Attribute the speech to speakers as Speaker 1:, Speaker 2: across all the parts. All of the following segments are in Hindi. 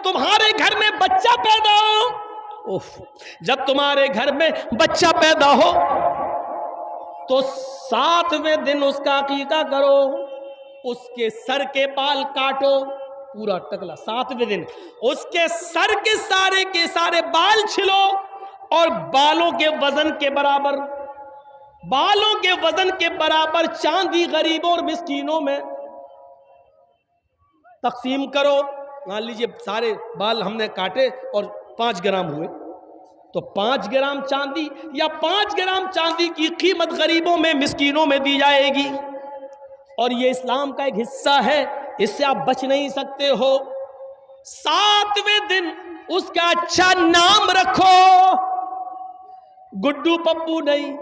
Speaker 1: जब तुम्हारे घर में बच्चा पैदा हो, उफ, जब तुम्हारे घर में बच्चा पैदा हो तो 7वें दिन उसका अकीका करो, उसके सर के बाल काटो, पूरा टकला। 7वें दिन उसके सर के सारे बाल छिलो और बालों के वजन के बराबर चांदी गरीबों और मिस्कीनों में तकसीम करो। मान लीजिए सारे बाल हमने काटे और 5 ग्राम हुए, तो 5 ग्राम चांदी या 5 ग्राम चांदी की कीमत गरीबों में मिस्कीनों में दी जाएगी। और ये इस्लाम का एक हिस्सा है, इससे आप बच नहीं सकते हो। 7वें दिन उसका अच्छा नाम रखो, गुड्डू पप्पू नहीं,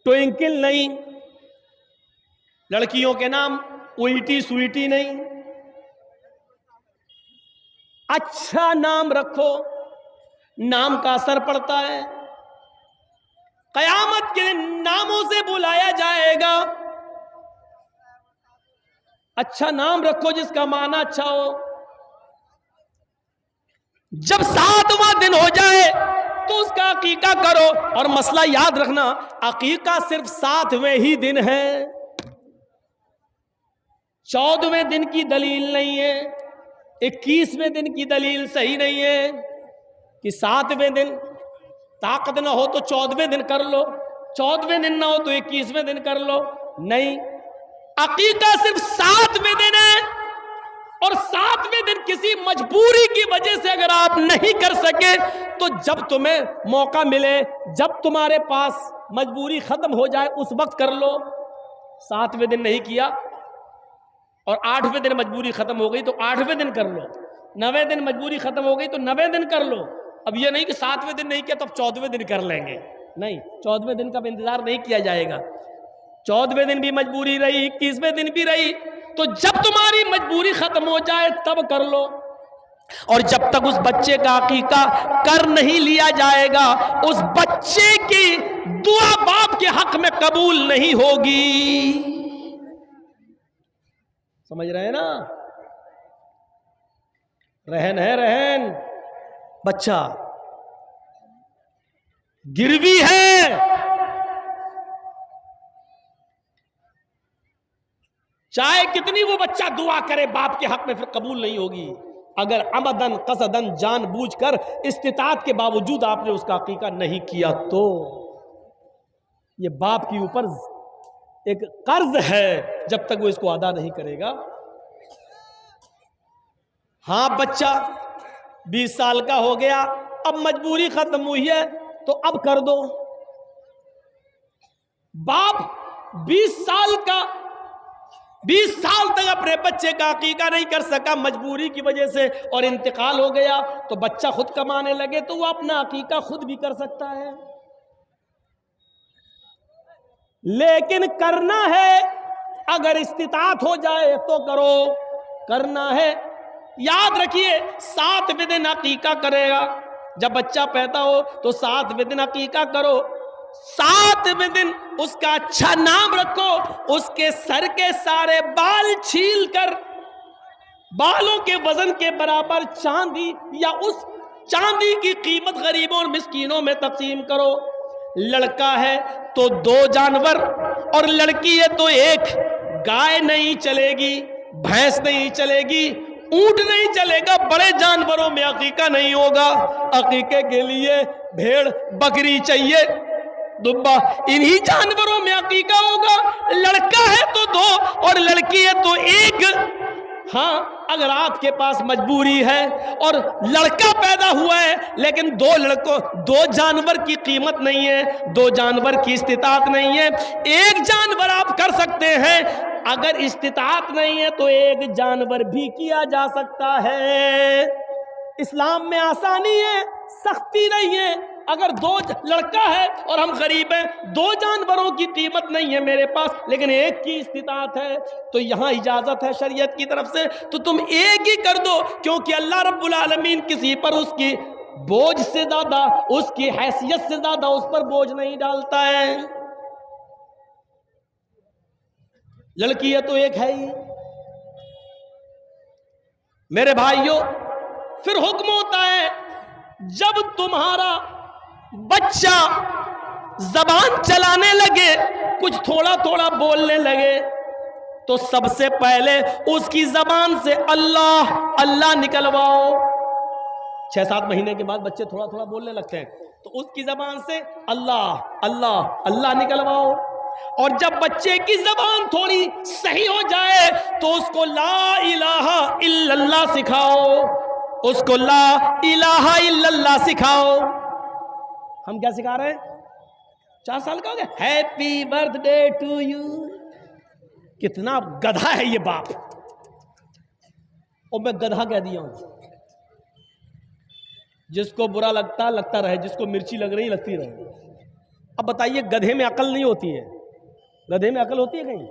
Speaker 1: ट्विंकल नहीं, लड़कियों के नाम उल्टी स्वीटी नहीं, अच्छा नाम रखो। नाम का असर पड़ता है, कयामत के दिन नामों से बुलाया जाएगा। अच्छा नाम रखो जिसका माना अच्छा हो। जब 7वां दिन हो जाए तो उसका अकीका करो। और मसला याद रखना, अकीका सिर्फ 7वें ही दिन है, 14वें दिन की दलील नहीं है, 21वें दिन की दलील सही नहीं है कि 7वें दिन ताकत ना हो तो 14वें दिन कर लो, 14वें दिन ना हो तो 21वें दिन कर लो। नहीं, अकीका सिर्फ 7वें दिन है। और 7वें दिन किसी मजबूरी की वजह से अगर आप नहीं कर सके तो जब तुम्हें मौका मिले, जब तुम्हारे पास मजबूरी खत्म हो जाए उस वक्त कर लो। 7वें दिन नहीं किया और 8वें दिन मजबूरी खत्म हो गई तो 8वें दिन कर लो, 9वें दिन मजबूरी खत्म हो गई तो 9वें दिन कर लो। अब ये नहीं कि 7वें दिन नहीं किया तो अब 14वें दिन कर लेंगे, नहीं, 14वें दिन का इंतजार नहीं किया जाएगा। 14वें दिन भी मजबूरी रही, 21वें दिन भी रही, तो जब तुम्हारी मजबूरी खत्म हो जाए तब कर लो। और जब तक उस बच्चे का अकीका कर नहीं लिया जाएगा उस बच्चे की दुआ बाप के हक में कबूल नहीं होगी। समझ रहे हैं ना? रहन है, रहन, बच्चा गिरवी है, चाहे कितनी वो बच्चा दुआ करे बाप के हक में फिर कबूल नहीं होगी। अगर अमदन कसदन जानबूझकर इस्तिताअत के बावजूद आपने उसका अकीका नहीं किया तो ये बाप के ऊपर एक कर्ज है, जब तक वो इसको अदा नहीं करेगा। हाँ, बच्चा 20 साल का हो गया, अब मजबूरी खत्म हुई है तो अब कर दो। बाप 20 साल तक अपने बच्चे का अकीका नहीं कर सका मजबूरी की वजह से और इंतकाल हो गया, तो बच्चा खुद कमाने लगे तो वो अपना अकीका खुद भी कर सकता है। लेकिन करना है, अगर इस्तिताअत हो जाए तो करो, करना है। याद रखिए, 7वें दिन अकीका करेगा। जब बच्चा पैदा हो तो 7वें दिन अकीका करो। 7वें दिन उसका अच्छा नाम रखो, उसके सर के सारे बाल छील कर बालों के वजन के बराबर चांदी या उस चांदी की कीमत गरीबों और मिस्कीनों में तकसीम करो। लड़का है तो 2 जानवर और लड़की है तो 1। गाय नहीं चलेगी, भैंस नहीं चलेगी, ऊंट नहीं चलेगा, बड़े जानवरों में अकीका नहीं होगा। अकीके के लिए भेड़ बकरी चाहिए, दुब्बा, इन्हीं जानवरों में अकीका होगा। लड़का है तो 2 और लड़की है तो 1। हाँ, अगर आपके पास मजबूरी है और लड़का पैदा हुआ है लेकिन 2 जानवर की कीमत नहीं है, 2 जानवर की इस्तिताअत नहीं है, 1 जानवर आप कर सकते हैं। अगर इस्तिताअत नहीं है तो 1 जानवर भी किया जा सकता है। इस्लाम में आसानी है, सख्ती नहीं है। अगर 2 लड़का है और हम गरीब हैं, 2 जानवरों की कीमत नहीं है मेरे पास लेकिन 1 की इस्तिताअत है, तो यहां इजाजत है शरीयत की तरफ से, तो तुम 1 ही कर दो, क्योंकि अल्लाह रब्बुल आलमीन किसी पर उसकी बोझ से ज्यादा, उसकी हैसियत से ज्यादा उस पर बोझ नहीं डालता है। लड़की है तो 1 है ही, मेरे भाइयों, फिर हुक्म होता है जब तुम्हारा बच्चा जबान चलाने लगे, कुछ थोड़ा थोड़ा बोलने लगे, तो सबसे पहले उसकी जबान से अल्लाह अल्लाह निकलवाओ। 6-7 महीने के बाद बच्चे थोड़ा थोड़ा बोलने लगते हैं, तो उसकी जबान से अल्लाह अल्लाह अल्लाह निकलवाओ। और जब बच्चे की जबान थोड़ी सही हो जाए तो उसको ला इलाहा इल्लल्लाह सिखाओ, उसको ला इलाहा इल्लल्लाह सिखाओ। हम क्या सिखा रहे हैं? 4 साल का हो गया, हैप्पी बर्थडे टू यू। कितना गधा है ये बाप, और मैं गधा कह दिया हूं। जिसको बुरा लगता लगता रहे, जिसको मिर्ची लग रही लगती रहे। अब बताइए, गधे में अकल नहीं होती है? गधे में अकल होती है कहीं?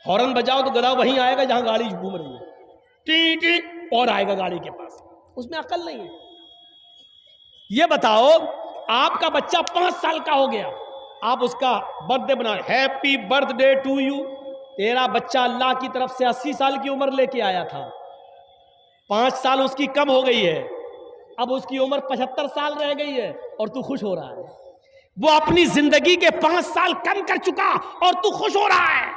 Speaker 1: हॉर्न बजाओ तो गधा वहीं आएगा जहां गाड़ी घूम रही है, टी टी और आएगा गाड़ी के पास। उसमें अकल नहीं है। ये बताओ, आपका बच्चा 5 साल का हो गया, आप उसका बर्थडे बना, हैप्पी बर्थडे टू यू। तेरा बच्चा अल्लाह की तरफ से 80 साल की उम्र लेके आया था, 5 साल उसकी कम हो गई है, अब उसकी उम्र 75 साल रह गई है और तू खुश हो रहा है। वो अपनी जिंदगी के 5 साल कम कर चुका और तू खुश हो रहा है।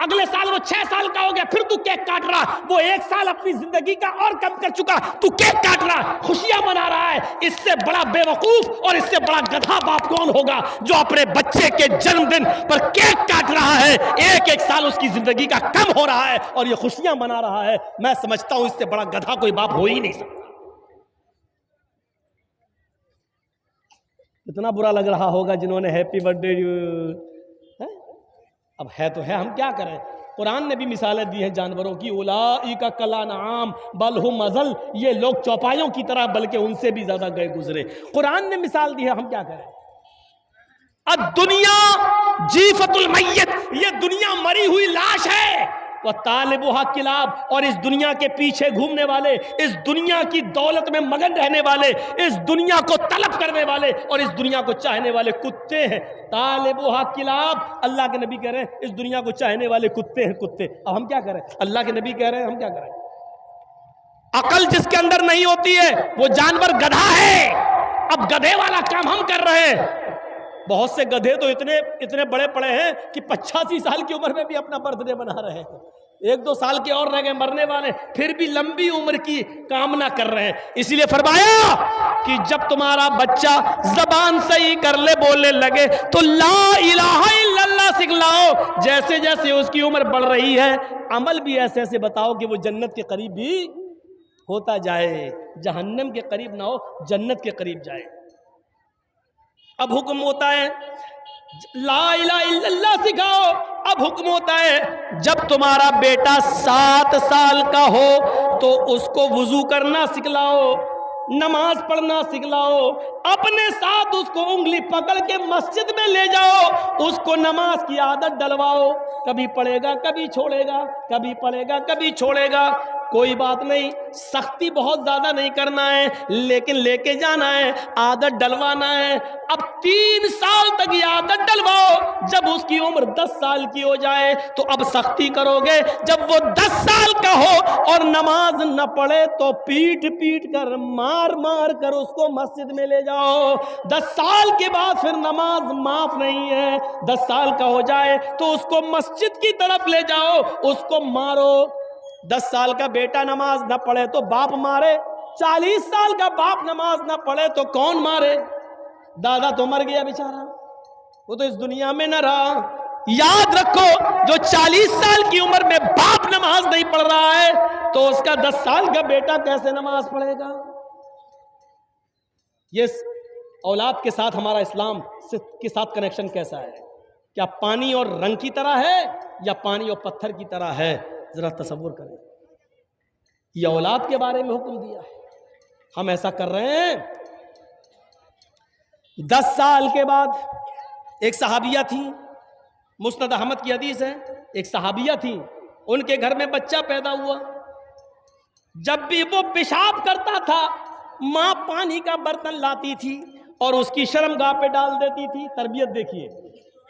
Speaker 1: अगले साल वो 6 साल का हो गया, फिर तू केक काट रहा। वो 1 साल अपनी जिंदगी का और कम कर चुका, तू केक काट रहा, खुशियां मना रहा है। इससे बड़ा बेवकूफ और इससे बड़ा गधा बाप कौन होगा जो अपने बच्चे के जन्मदिन पर केक काट रहा है? 1-1 साल उसकी जिंदगी का कम हो रहा है और ये खुशियां मना रहा है। मैं समझता हूं इससे बड़ा गधा कोई बाप हो ही नहीं सकता। इतना बुरा लग रहा होगा जिन्होंने हैप्पी बर्थडे है? अब है तो है, हम क्या करें? कुरान ने भी मिसालें दी हैं जानवरों की, उलाइका कलानाम बल हुम अज़ल। ये लोग चौपायों की तरह, बल्कि उनसे भी ज्यादा गए गुजरे। कुरान ने मिसाल दी है, हम क्या करें? अब दुनिया जीफतुल मय्यत, ये दुनिया मरी हुई लाश है। वह तालिबुहा किलाब, और इस दुनिया के पीछे घूमने वाले, इस दुनिया की दौलत में मगन रहने वाले, इस दुनिया को तलब करने वाले और इस दुनिया को चाहने वाले कुत्ते हैं। तालिबुहा किलाब, अल्लाह के नबी कह रहे हैं इस दुनिया को चाहने वाले कुत्ते हैं, कुत्ते। अब हम क्या करें? अल्लाह के नबी कह रहे हैं, हम क्या करें? अकल जिसके अंदर नहीं होती है वो जानवर गधा है। अब गधे वाला काम हम कर रहे हैं। बहुत से गधे तो इतने बड़े पड़े हैं कि 85 साल की उम्र में भी अपना बर्थडे बना रहे हैं। 1-2 साल के और रह गए मरने वाले, फिर भी लंबी उम्र की कामना कर रहे हैं। इसीलिए फरमाया कि जब तुम्हारा बच्चा जबान सही कर ले, बोलने लगे, तो ला इलाहा इल्लल्लाह सिखलाओ। जैसे जैसे उसकी उम्र बढ़ रही है, अमल भी ऐसे ऐसे बताओ कि वो जन्नत के करीब भी होता जाए, जहन्नम के करीब ना हो, जन्नत के करीब जाए। अब हुक्म होता है ला इलाहा इल्लल्लाह सिखाओ। अब हुक्म होता है जब तुम्हारा बेटा 7 साल का हो तो उसको वुजू करना सिखलाओ, नमाज पढ़ना सिखलाओ। अपने साथ उसको उंगली पकड़ के मस्जिद में ले जाओ, उसको नमाज की आदत डलवाओ। कभी पढ़ेगा कभी छोड़ेगा, कभी पढ़ेगा कभी छोड़ेगा, कोई बात नहीं, सख्ती बहुत ज्यादा नहीं करना है, लेकिन लेके जाना है, आदत डलवाना है। अब 3 साल तक ये आदत डलवाओ। जब उसकी उम्र 10 साल की हो जाए तो अब सख्ती करोगे। जब वो 10 साल का हो और नमाज न पढ़े तो पीट पीट कर, मार मार कर उसको मस्जिद में ले जाओ। 10 साल के बाद फिर नमाज माफ नहीं है। 10 साल का हो जाए तो उसको मस्जिद की तरफ ले जाओ, उसको मारो। 10 साल का बेटा नमाज न पढ़े तो बाप मारे, 40 साल का बाप नमाज न पढ़े तो कौन मारे? दादा तो मर गया बेचारा, वो तो इस दुनिया में न रहा। याद रखो, जो 40 साल की उम्र में बाप नमाज नहीं पढ़ रहा है तो उसका 10 साल का बेटा कैसे नमाज पढ़ेगा? ये औलाद के साथ हमारा इस्लाम के साथ कनेक्शन कैसा है? क्या पानी और रंग की तरह है या पानी और पत्थर की तरह है? जरा तसव्वुर करें। ये औलाद के बारे में हुक्म दिया है, हम ऐसा कर रहे हैं। 10 साल के बाद एक सहाबिया थी, मुस्नद अहमद की हदीस है, एक सहाबिया थी, उनके घर में बच्चा पैदा हुआ। जब भी वो पेशाब करता था, माँ पानी का बर्तन लाती थी और उसकी शर्मगाह पे डाल देती थी। तरबियत देखिए,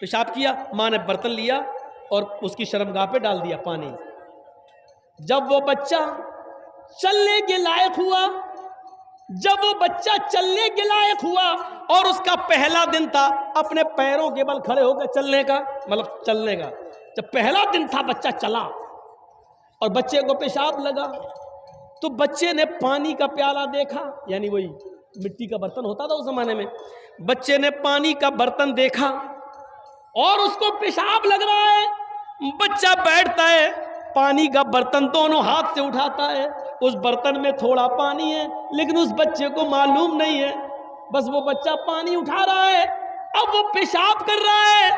Speaker 1: पेशाब किया, माँ ने बर्तन लिया और उसकी शर्मगाह पे डाल दिया पानी। जब वो बच्चा चलने के लायक हुआ, जब वो बच्चा चलने के लायक हुआ और उसका पहला दिन था अपने पैरों के बल खड़े होकर चलने का, मतलब चलने का, जब पहला दिन था बच्चा चला और बच्चे को पेशाब लगा, तो बच्चे ने पानी का प्याला देखा, यानी वही मिट्टी का बर्तन होता था उस जमाने में, बच्चे ने पानी का बर्तन देखा और उसको पेशाब लग रहा है। बच्चा बैठता है, पानी का बर्तन दोनों हाथ से उठाता है, उस बर्तन में थोड़ा पानी है लेकिन उस बच्चे को मालूम नहीं है, बस वो बच्चा पानी उठा रहा है। अब वो पेशाब कर रहा है,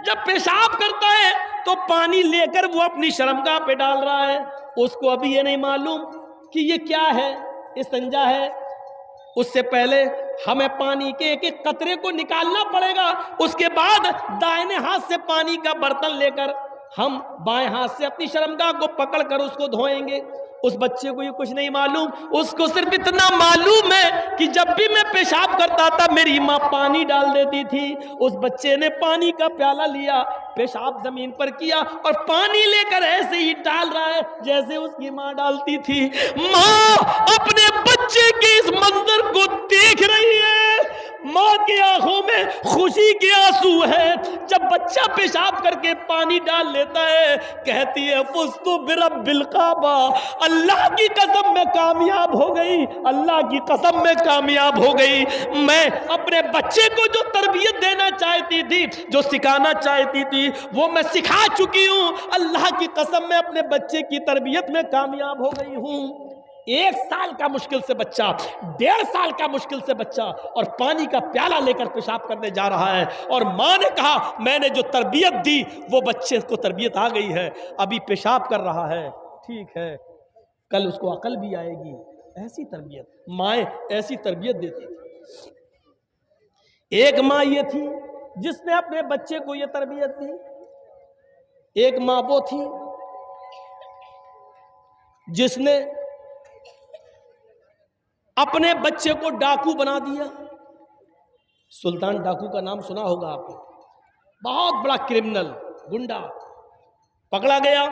Speaker 1: जब पेशाब करता है तो पानी लेकर वो अपनी शर्मगाह पे डाल रहा है, उसको अभी ये नहीं मालूम कि ये क्या है, इस्तिंजा है। उससे पहले हमें पानी के एक एक कतरे को निकालना पड़ेगा, उसके बाद दाहिने हाथ से पानी का बर्तन लेकर हम बाएं हाथ से अपनी शर्मगाह को पकड़कर उसको धोएंगे। उस बच्चे को ये कुछ नहीं मालूम, उसको सिर्फ इतना मालूम है कि जब भी मैं पेशाब करता था मेरी माँ पानी डाल देती थी। उस बच्चे ने पानी का प्याला लिया, पेशाब जमीन पर किया और पानी लेकर ऐसे ही डाल रहा है जैसे उसकी माँ डालती थी। माँ अपने बच्चे के इस मंजर को देख रही है, माँ की आंखों में खुशी के आंसू है। जब बच्चा पेशाब करके पानी डाल लेता है कहती है फुस्तु बिरब्बिल काबा, अल्लाह की कसम में कामयाब हो गई, अल्लाह की कसम में कामयाब हो गई। मैं अपने बच्चे को जो तरबियत देना चाहती थी, जो सिखाना चाहती थी, वो मैं सिखा चुकी हूँ। अल्लाह की कसम में अपने बच्चे की तरबियत में कामयाब हो गई हूँ। 1 साल का मुश्किल से बच्चा, 1.5 साल का मुश्किल से बच्चा और पानी का प्याला लेकर पेशाब करने जा रहा है और माँ ने कहा मैंने जो तरबियत दी वो बच्चे को तरबियत आ गई है, अभी पेशाब कर रहा है, ठीक है कल उसको अकल भी आएगी। ऐसी तरबियत माएँ ऐसी तरबियत देती थी। एक माँ ये थी जिसने अपने बच्चे को ये तरबियत दी, एक माँ वो थी जिसने अपने बच्चे को डाकू बना दिया। सुल्तान डाकू का नाम सुना होगा आपने, बहुत बड़ा क्रिमिनल गुंडा, पकड़ा गया,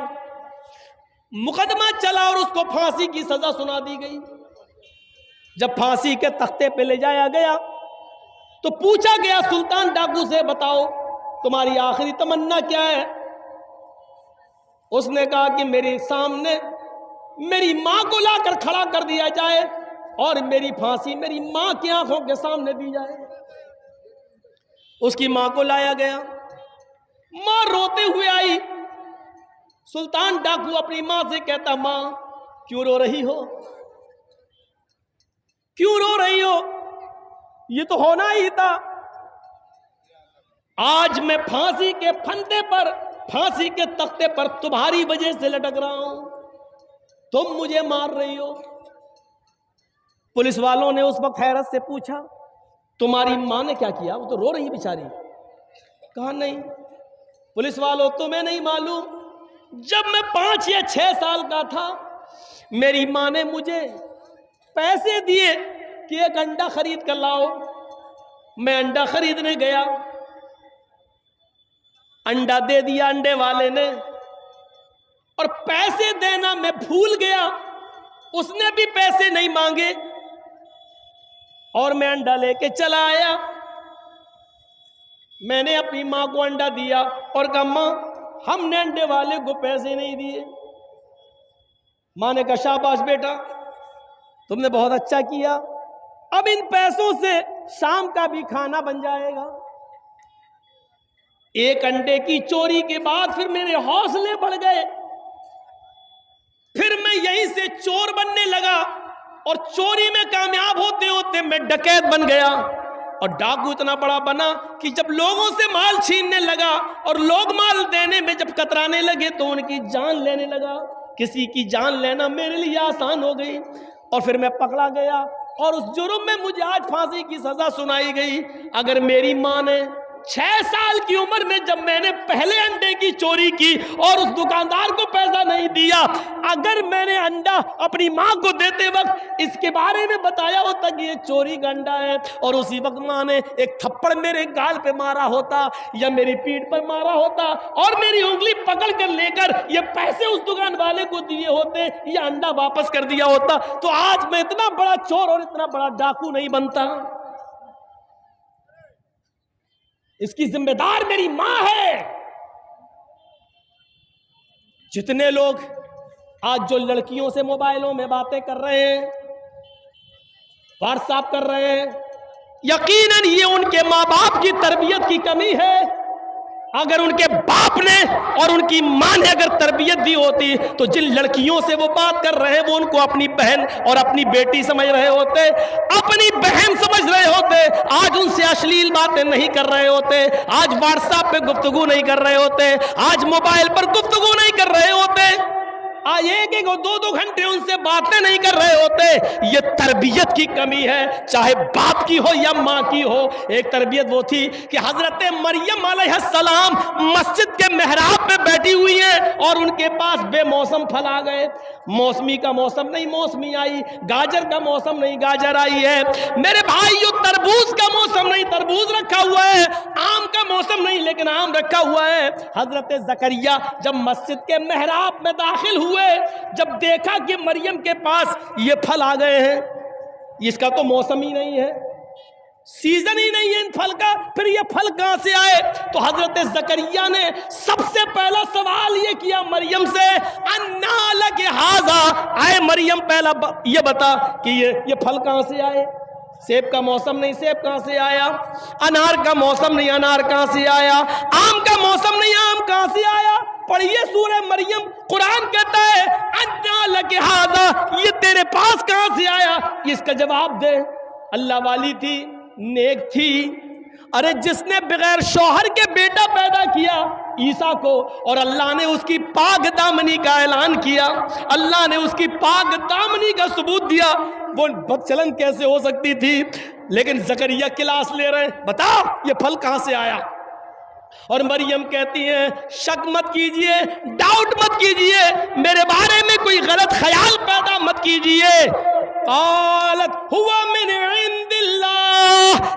Speaker 1: मुकदमा चला और उसको फांसी की सजा सुना दी गई। जब फांसी के तख्ते पे ले जाया गया तो पूछा गया सुल्तान डाकू से बताओ तुम्हारी आखिरी तमन्ना क्या है। उसने कहा कि मेरे सामने मेरी मां को लाकर खड़ा कर दिया जाए और मेरी फांसी मेरी मां की आंखों के सामने दी जाए। उसकी मां को लाया गया, मां रोते हुए आई। सुल्तान डाकू अपनी मां से कहता मां क्यों रो रही हो, क्यों रो रही हो, ये तो होना ही था। आज मैं फांसी के फंदे पर, फांसी के तख्ते पर तुम्हारी वजह से लटक रहा हूं, तुम मुझे मार रही हो। पुलिस वालों ने उस वक्त हैरत से पूछा तुम्हारी मां ने क्या किया, वो तो रो रही बेचारी। कहा नहीं पुलिस वालों तुम्हें नहीं मालूम, जब मैं 5 या 6 साल का था मेरी मां ने मुझे पैसे दिए कि एक अंडा खरीद कर लाओ। मैं अंडा खरीदने गया, अंडा दे दिया अंडे वाले ने और पैसे देना मैं भूल गया, उसने भी पैसे नहीं मांगे और मैं अंडा लेके चला आया। मैंने अपनी मां को अंडा दिया और कहा मां हमने अंडे वाले को पैसे नहीं दिए। मां ने कहा शाबाश बेटा तुमने बहुत अच्छा किया, अब इन पैसों से शाम का भी खाना बन जाएगा। एक अंडे की चोरी के बाद फिर मेरे हौसले बढ़ गए, फिर मैं यहीं से चोर बनने लगा और चोरी में कामयाब होते होते मैं डकैत बन गया और डाकू इतना बड़ा बना कि जब लोगों से माल छीनने लगा और लोग माल देने में जब कतराने लगे तो उनकी जान लेने लगा। किसी की जान लेना मेरे लिए आसान हो गई और फिर मैं पकड़ा गया और उस जुर्म में मुझे आज फांसी की सजा सुनाई गई। अगर मेरी मां ने 6 साल की उम्र में जब मैंने पहले अंडे की चोरी की और उस दुकानदार को पैसा नहीं दिया, अगर मैंने अंडा अपनी माँ को देते वक्त इसके बारे में बताया होता कि ये चोरी का अंडा है, और उसी वक्त माँ ने एक थप्पड़ मेरे गाल पे मारा होता या मेरी पीठ पर मारा होता और मेरी उंगली पकड़ कर लेकर ये पैसे उस दुकान वाले को दिए होते या अंडा वापस कर दिया होता, तो आज मैं इतना बड़ा चोर और इतना बड़ा डाकू नहीं बनता। इसकी जिम्मेदार मेरी मां है। जितने लोग आज जो लड़कियों से मोबाइलों में बातें कर रहे हैं, व्हाट्सएप कर रहे हैं, यकीनन ये उनके माँ बाप की तरबियत की कमी है। अगर उनके बाप ने और उनकी मां ने अगर तरबियत दी होती तो जिन लड़कियों से वो बात कर रहे हैं वो उनको अपनी बहन और अपनी बेटी समझ रहे होते, अपनी बहन समझ रहे होते, आज उनसे अश्लील बातें नहीं कर रहे होते, आज व्हाट्सएप पे गुफ्तगू नहीं कर रहे होते, आज मोबाइल पर गुफ्तगू नहीं कर रहे होते, आज एक और दो घंटे उनसे बातें नहीं कर रहे होते। ये तरबियत की कमी है, चाहे बाप की हो या माँ की हो। एक तरबियत वो थी कि हजरत मरियम अलैहिस्सलाम मस्जिद के मेहराब में बैठी हुई है और उनके पास बेमौसम फल आ गए। मौसमी का मौसम नहीं मौसमी आई, गाजर का मौसम नहीं गाजर आई है, मेरे भाइयों तरबूज का मौसम नहीं तरबूज रखा हुआ है, आम का मौसम नहीं लेकिन आम रखा हुआ है। हजरत जकरिया जब मस्जिद के मेहराब में दाखिल हुए, जब देखा कि मरियम के पास ये फल आ गए हैं, इसका तो मौसम ही नहीं है, सीजन ही नहीं है इन फल का, फिर ये फल कहां से आए? तो हजरत जकरिया ने सबसे पहला सवाल ये किया मरियम से, अन्ना लके हाजा, आए मरियम पहला ये बता कि ये फल कहां से आए? सेब का मौसम नहीं सेब कहां से आया, अनार का मौसम नहीं अनार कहां से आया, आम का मौसम नहीं आम कहां से आया? पढ़िए सूरह मरियम, कुरान कहता है अन्ना लके हाजा, ये तेरे पास कहां से आया? इसका जवाब दे। अल्लाह वाली थी, नेक थी, अरे जिसने बगैर शौहर के बेटा पैदा किया ईसा को, और अल्लाह ने उसकी पाक दामनी का ऐलान किया, अल्लाह ने उसकी पाक दामनी का सबूत दिया, वो बदचलन कैसे हो सकती थी? लेकिन जकरिया क्लास ले रहे, बता ये फल कहां से आया? और मरियम कहती है शक मत कीजिए, डाउट मत कीजिए, मेरे बारे में कोई गलत ख्याल पैदा मत कीजिए। क़ालत हुवा मिन इंदिल्लाह,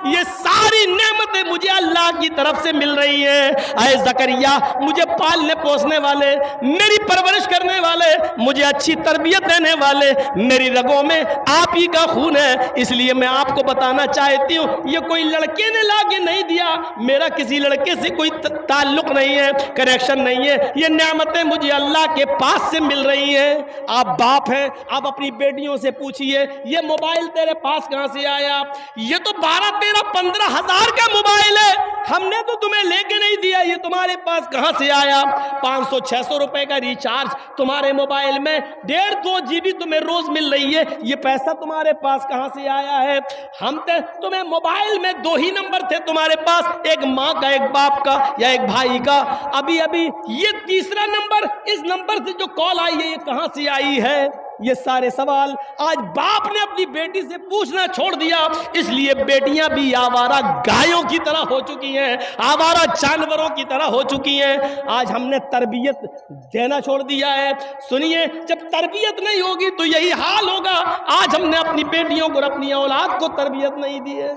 Speaker 1: ये सारी नेमतें मुझे अल्लाह की तरफ से मिल रही हैं। ऐ जकरिया, मुझे पालने पोसने वाले, मेरी परवरिश करने वाले, मुझे अच्छी तरबियत देने वाले, मेरी रगों में आप ही का खून है, इसलिए मैं आपको बताना चाहती हूँ ये कोई लड़के ने ला के नहीं दिया, मेरा किसी लड़के से कोई ताल्लुक नहीं है, कनेक्शन नहीं है, ये नेमतें मुझे अल्लाह के पास से मिल रही हैं। आप बाप हैं, आप अपनी बेटियों से पूछिए ये मोबाइल तेरे पास कहां से आया? ये तो 12, 13, 15 हजार का मोबाइल है, हमने तो तुम्हें लेके नहीं दिया, ये तुम्हारे पास कहां से आया? 500, 600 रुपए का रिचार्ज तुम्हारे मोबाइल में 1.5-2 GB तुम्हें रोज मिल रही है, ये पैसा तुम्हारे पास कहां से आया है? हम तो तुम्हें मोबाइल में 2 ही नंबर थे तुम्हारे पास, एक माँ का, एक बाप का या एक भाई का, अभी अभी ये तीसरा नंबर, इस नंबर से जो कॉल आई है ये कहां से आई है? ये सारे सवाल आज बाप ने अपनी बेटी से पूछना छोड़ दिया, इसलिए बेटियां भी आवारा गायों की तरह हो चुकी हैं, आवारा जानवरों की तरह हो चुकी हैं। आज हमने तरबियत देना छोड़ दिया है। सुनिए, जब तरबियत नहीं होगी तो यही हाल होगा। आज हमने अपनी बेटियों को, अपनी औलाद को तरबियत नहीं दी है।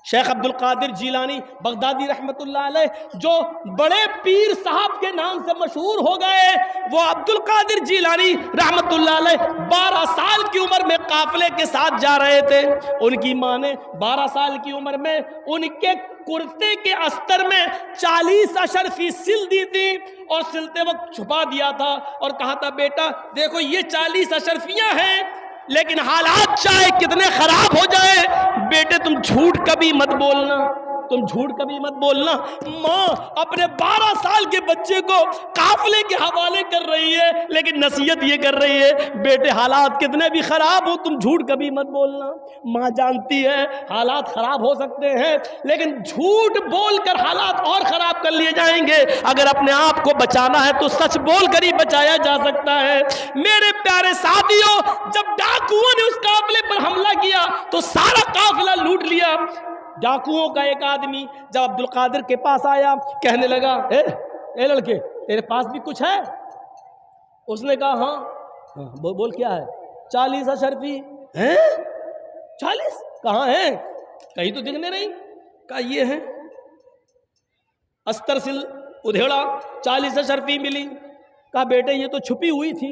Speaker 1: शेख अब्दुल कादिर जीलानी बगदादी रहमतुल्लाह अलैह, जो बड़े पीर साहब के नाम से मशहूर हो गए, वो अब्दुल कादिर जीलानी रहमतुल्लाह अलैह 12 साल की उम्र में काफिले के साथ जा रहे थे। उनकी माँ ने 12 साल की उम्र में उनके कुर्ते के अस्तर में 40 अशरफी सिल दी थी और सिलते वक्त छुपा दिया था और कहा था बेटा देखो ये 40 अशरफियां हैं, लेकिन हालात चाहे कितने खराब हो जाए, बेटे तुम झूठ कभी मत बोलना, तुम झूठ कभी मत बोलना। माँ अपने 12 साल के बच्चे को काफिले के हवाले कर रही है, लेकिन नसीहत ये कर रही है बेटे हालात कितने भी खराब हो तुम झूठ कभी मत बोलना। माँ जानती है हालात खराब हो सकते हैं, लेकिन झूठ बोलकर हालात और खराब कर लिए जाएंगे। अगर अपने आप को बचाना है तो सच बोलकर ही बचाया जा सकता है। मेरे प्यारे साथियों, जब डाकुओं ने उस काफिले पर हमला किया तो सारा काफिला लूट लिया। डाकुओं का एक आदमी जब अब्दुल कादिर के पास आया, कहने लगा ए लड़के तेरे पास भी कुछ है? उसने कहा हाँ। बोल क्या है? 40 अशरफी हैं। 40 कहाँ है? कहीं तो दिखने नहीं। कहा ये है। अस्तर सिल उधेड़ा 40 अशरफी मिली। कहा बेटे ये तो छुपी हुई थी,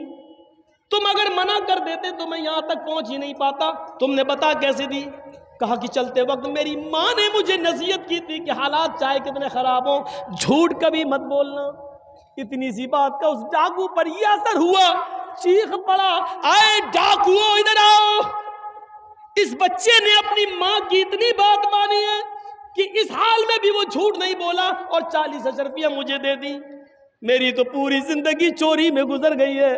Speaker 1: तुम अगर मना कर देते तो मैं यहां तक पहुंच ही नहीं पाता। तुमने बता कैसे दी? कहा कि चलते वक्त मेरी माँ ने मुझे नसीहत की थी कि हालात चाहे कितने खराब हो, झूठ कभी मत बोलना। इतनी सी बात का उस डाकू पर यह असर हुआ, चीख पड़ा, आए डाकुओ इधर आओ। इस बच्चे ने अपनी माँ की इतनी बात मानी है कि इस हाल में भी वो झूठ नहीं बोला और 40 अशरफियां मुझे दे दी। मेरी तो पूरी जिंदगी चोरी में गुजर गई है,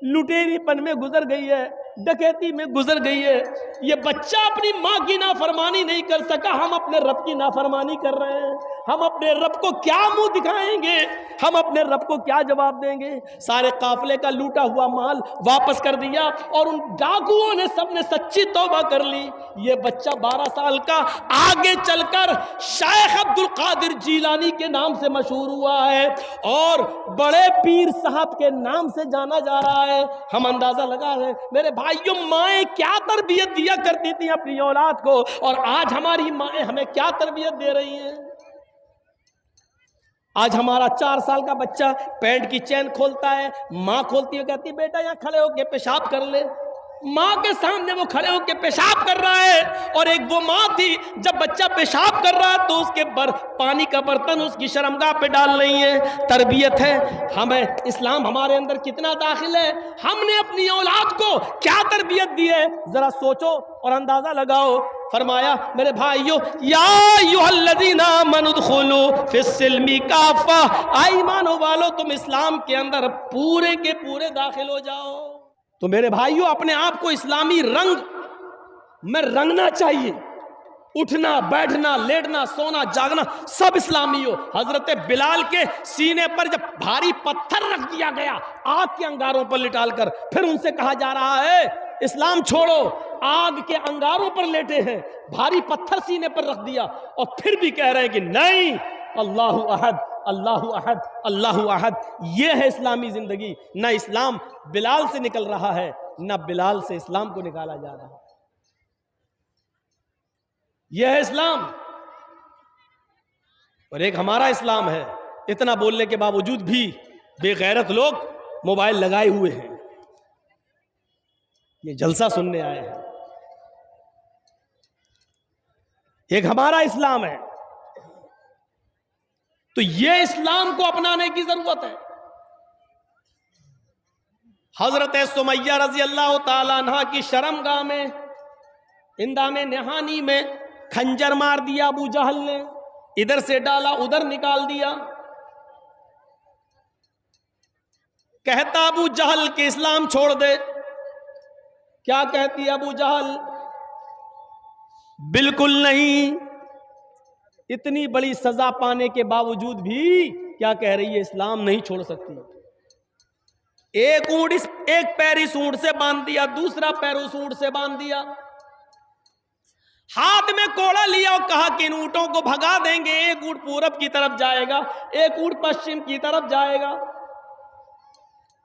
Speaker 1: लुटेरीपन में गुजर गई है, डकैती में गुजर गई है। ये बच्चा अपनी माँ की नाफरमानी नहीं कर सका, हम अपने रब की नाफरमानी कर रहे हैं। हम अपने रब को क्या मुंह दिखाएंगे? हम अपने रब को क्या जवाब देंगे? सारे काफिले का लूटा हुआ माल वापस कर दिया और उन डाकुओं ने सबने सच्ची तौबा कर ली। ये बच्चा 12 साल का आगे चलकर शेख अब्दुल कादिर जीलानी के नाम से मशहूर हुआ है और बड़े पीर साहब के नाम से जाना जा रहा है। हम अंदाजा लगा रहे मेरे भाइयों, माएँ क्या तरबियत दिया करती थी अपनी औलाद को और आज हमारी माएँ हमें क्या तरबियत दे रही हैं। आज हमारा 4 साल का बच्चा पैंट की चैन खोलता है, माँ खोलती है, कहती है बेटा यहाँ खड़े होके पेशाब कर ले। माँ के सामने वो खड़े होके पेशाब कर रहा है। और एक वो माँ थी, जब बच्चा पेशाब कर रहा है तो उसके पानी का बर्तन उसकी शर्मगाह पे डाल रही है। तरबियत है। हमें इस्लाम हमारे अंदर कितना दाखिल है, हमने अपनी औलाद को क्या तरबियत दी है, जरा सोचो और अंदाजा लगाओ। फरमाया मेरे भाइयों, या अय्युहल्लज़ीना आमनुदखुलू फिस्सिल्मी काफ़ा, ईमानो वालो तुम इस्लाम के अंदर पूरे के पूरे दाखिल हो जाओ। तो मेरे भाइयों, अपने आप को इस्लामी रंग में रंगना चाहिए। उठना, बैठना, लेटना, सोना, जागना सब इस्लामी हो। हजरत बिलाल के सीने पर जब भारी पत्थर रख दिया गया आग के अंगारों पर लिटालकर, फिर उनसे कहा जा रहा है इस्लाम छोड़ो, आग के अंगारों पर लेटे हैं, भारी पत्थर सीने पर रख दिया और फिर भी कह रहे हैं कि नहीं, अल्लाहु अहद अल्लाहु अहद अल्लाहु अहद। ये है इस्लामी जिंदगी। ना इस्लाम बिलाल से निकल रहा है, ना बिलाल से इस्लाम को निकाला जा रहा है। यह है इस्लाम। और एक हमारा इस्लाम है। इतना बोलने के बावजूद भी बेगैरत लोग मोबाइल लगाए हुए हैं, ये जलसा सुनने आए हैं। एक हमारा इस्लाम है, तो ये इस्लाम को अपनाने की जरूरत है। हजरत सुमैया रजी अल्लाह ताला अन्हा की शर्मगाह में, इंदा में, नहानी में खंजर मार दिया अबू जहल ने, इधर से डाला उधर निकाल दिया। कहता अबू जहल कि इस्लाम छोड़ दे। क्या कहती है अबू जहल? बिल्कुल नहीं। इतनी बड़ी सजा पाने के बावजूद भी क्या कह रही है? इस्लाम नहीं छोड़ सकती। एक पैर इस ऊंट से बांध दिया, दूसरा पैर उस ऊंट से बांध दिया, हाथ में कोड़ा लिया और कहा कि इन ऊंटों को भगा देंगे। एक ऊंट पूरब की तरफ जाएगा, एक ऊंट पश्चिम की तरफ जाएगा।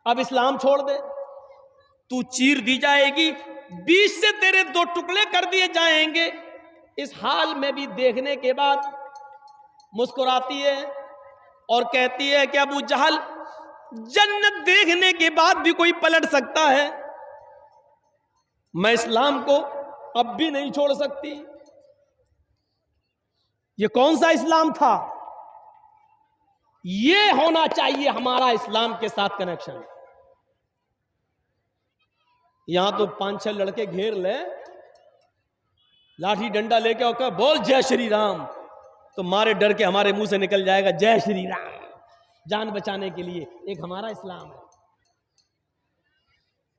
Speaker 1: अब इस्लाम छोड़ दे, तू चीर दी जाएगी, बीच से तेरे 2 टुकड़े कर दिए जाएंगे। इस हाल में भी देखने के बाद मुस्कुराती है और कहती है कि अबू जहल, जन्नत देखने के बाद भी कोई पलट सकता है, मैं इस्लाम को अब भी नहीं छोड़ सकती। ये कौन सा इस्लाम था? ये होना चाहिए हमारा इस्लाम के साथ कनेक्शन। यहां तो 5-6 लड़के घेर ले, लाठी डंडा लेके और बोल जय श्री राम, तो मारे डर के हमारे मुंह से निकल जाएगा जय श्री राम, जान बचाने के लिए। एक हमारा इस्लाम है।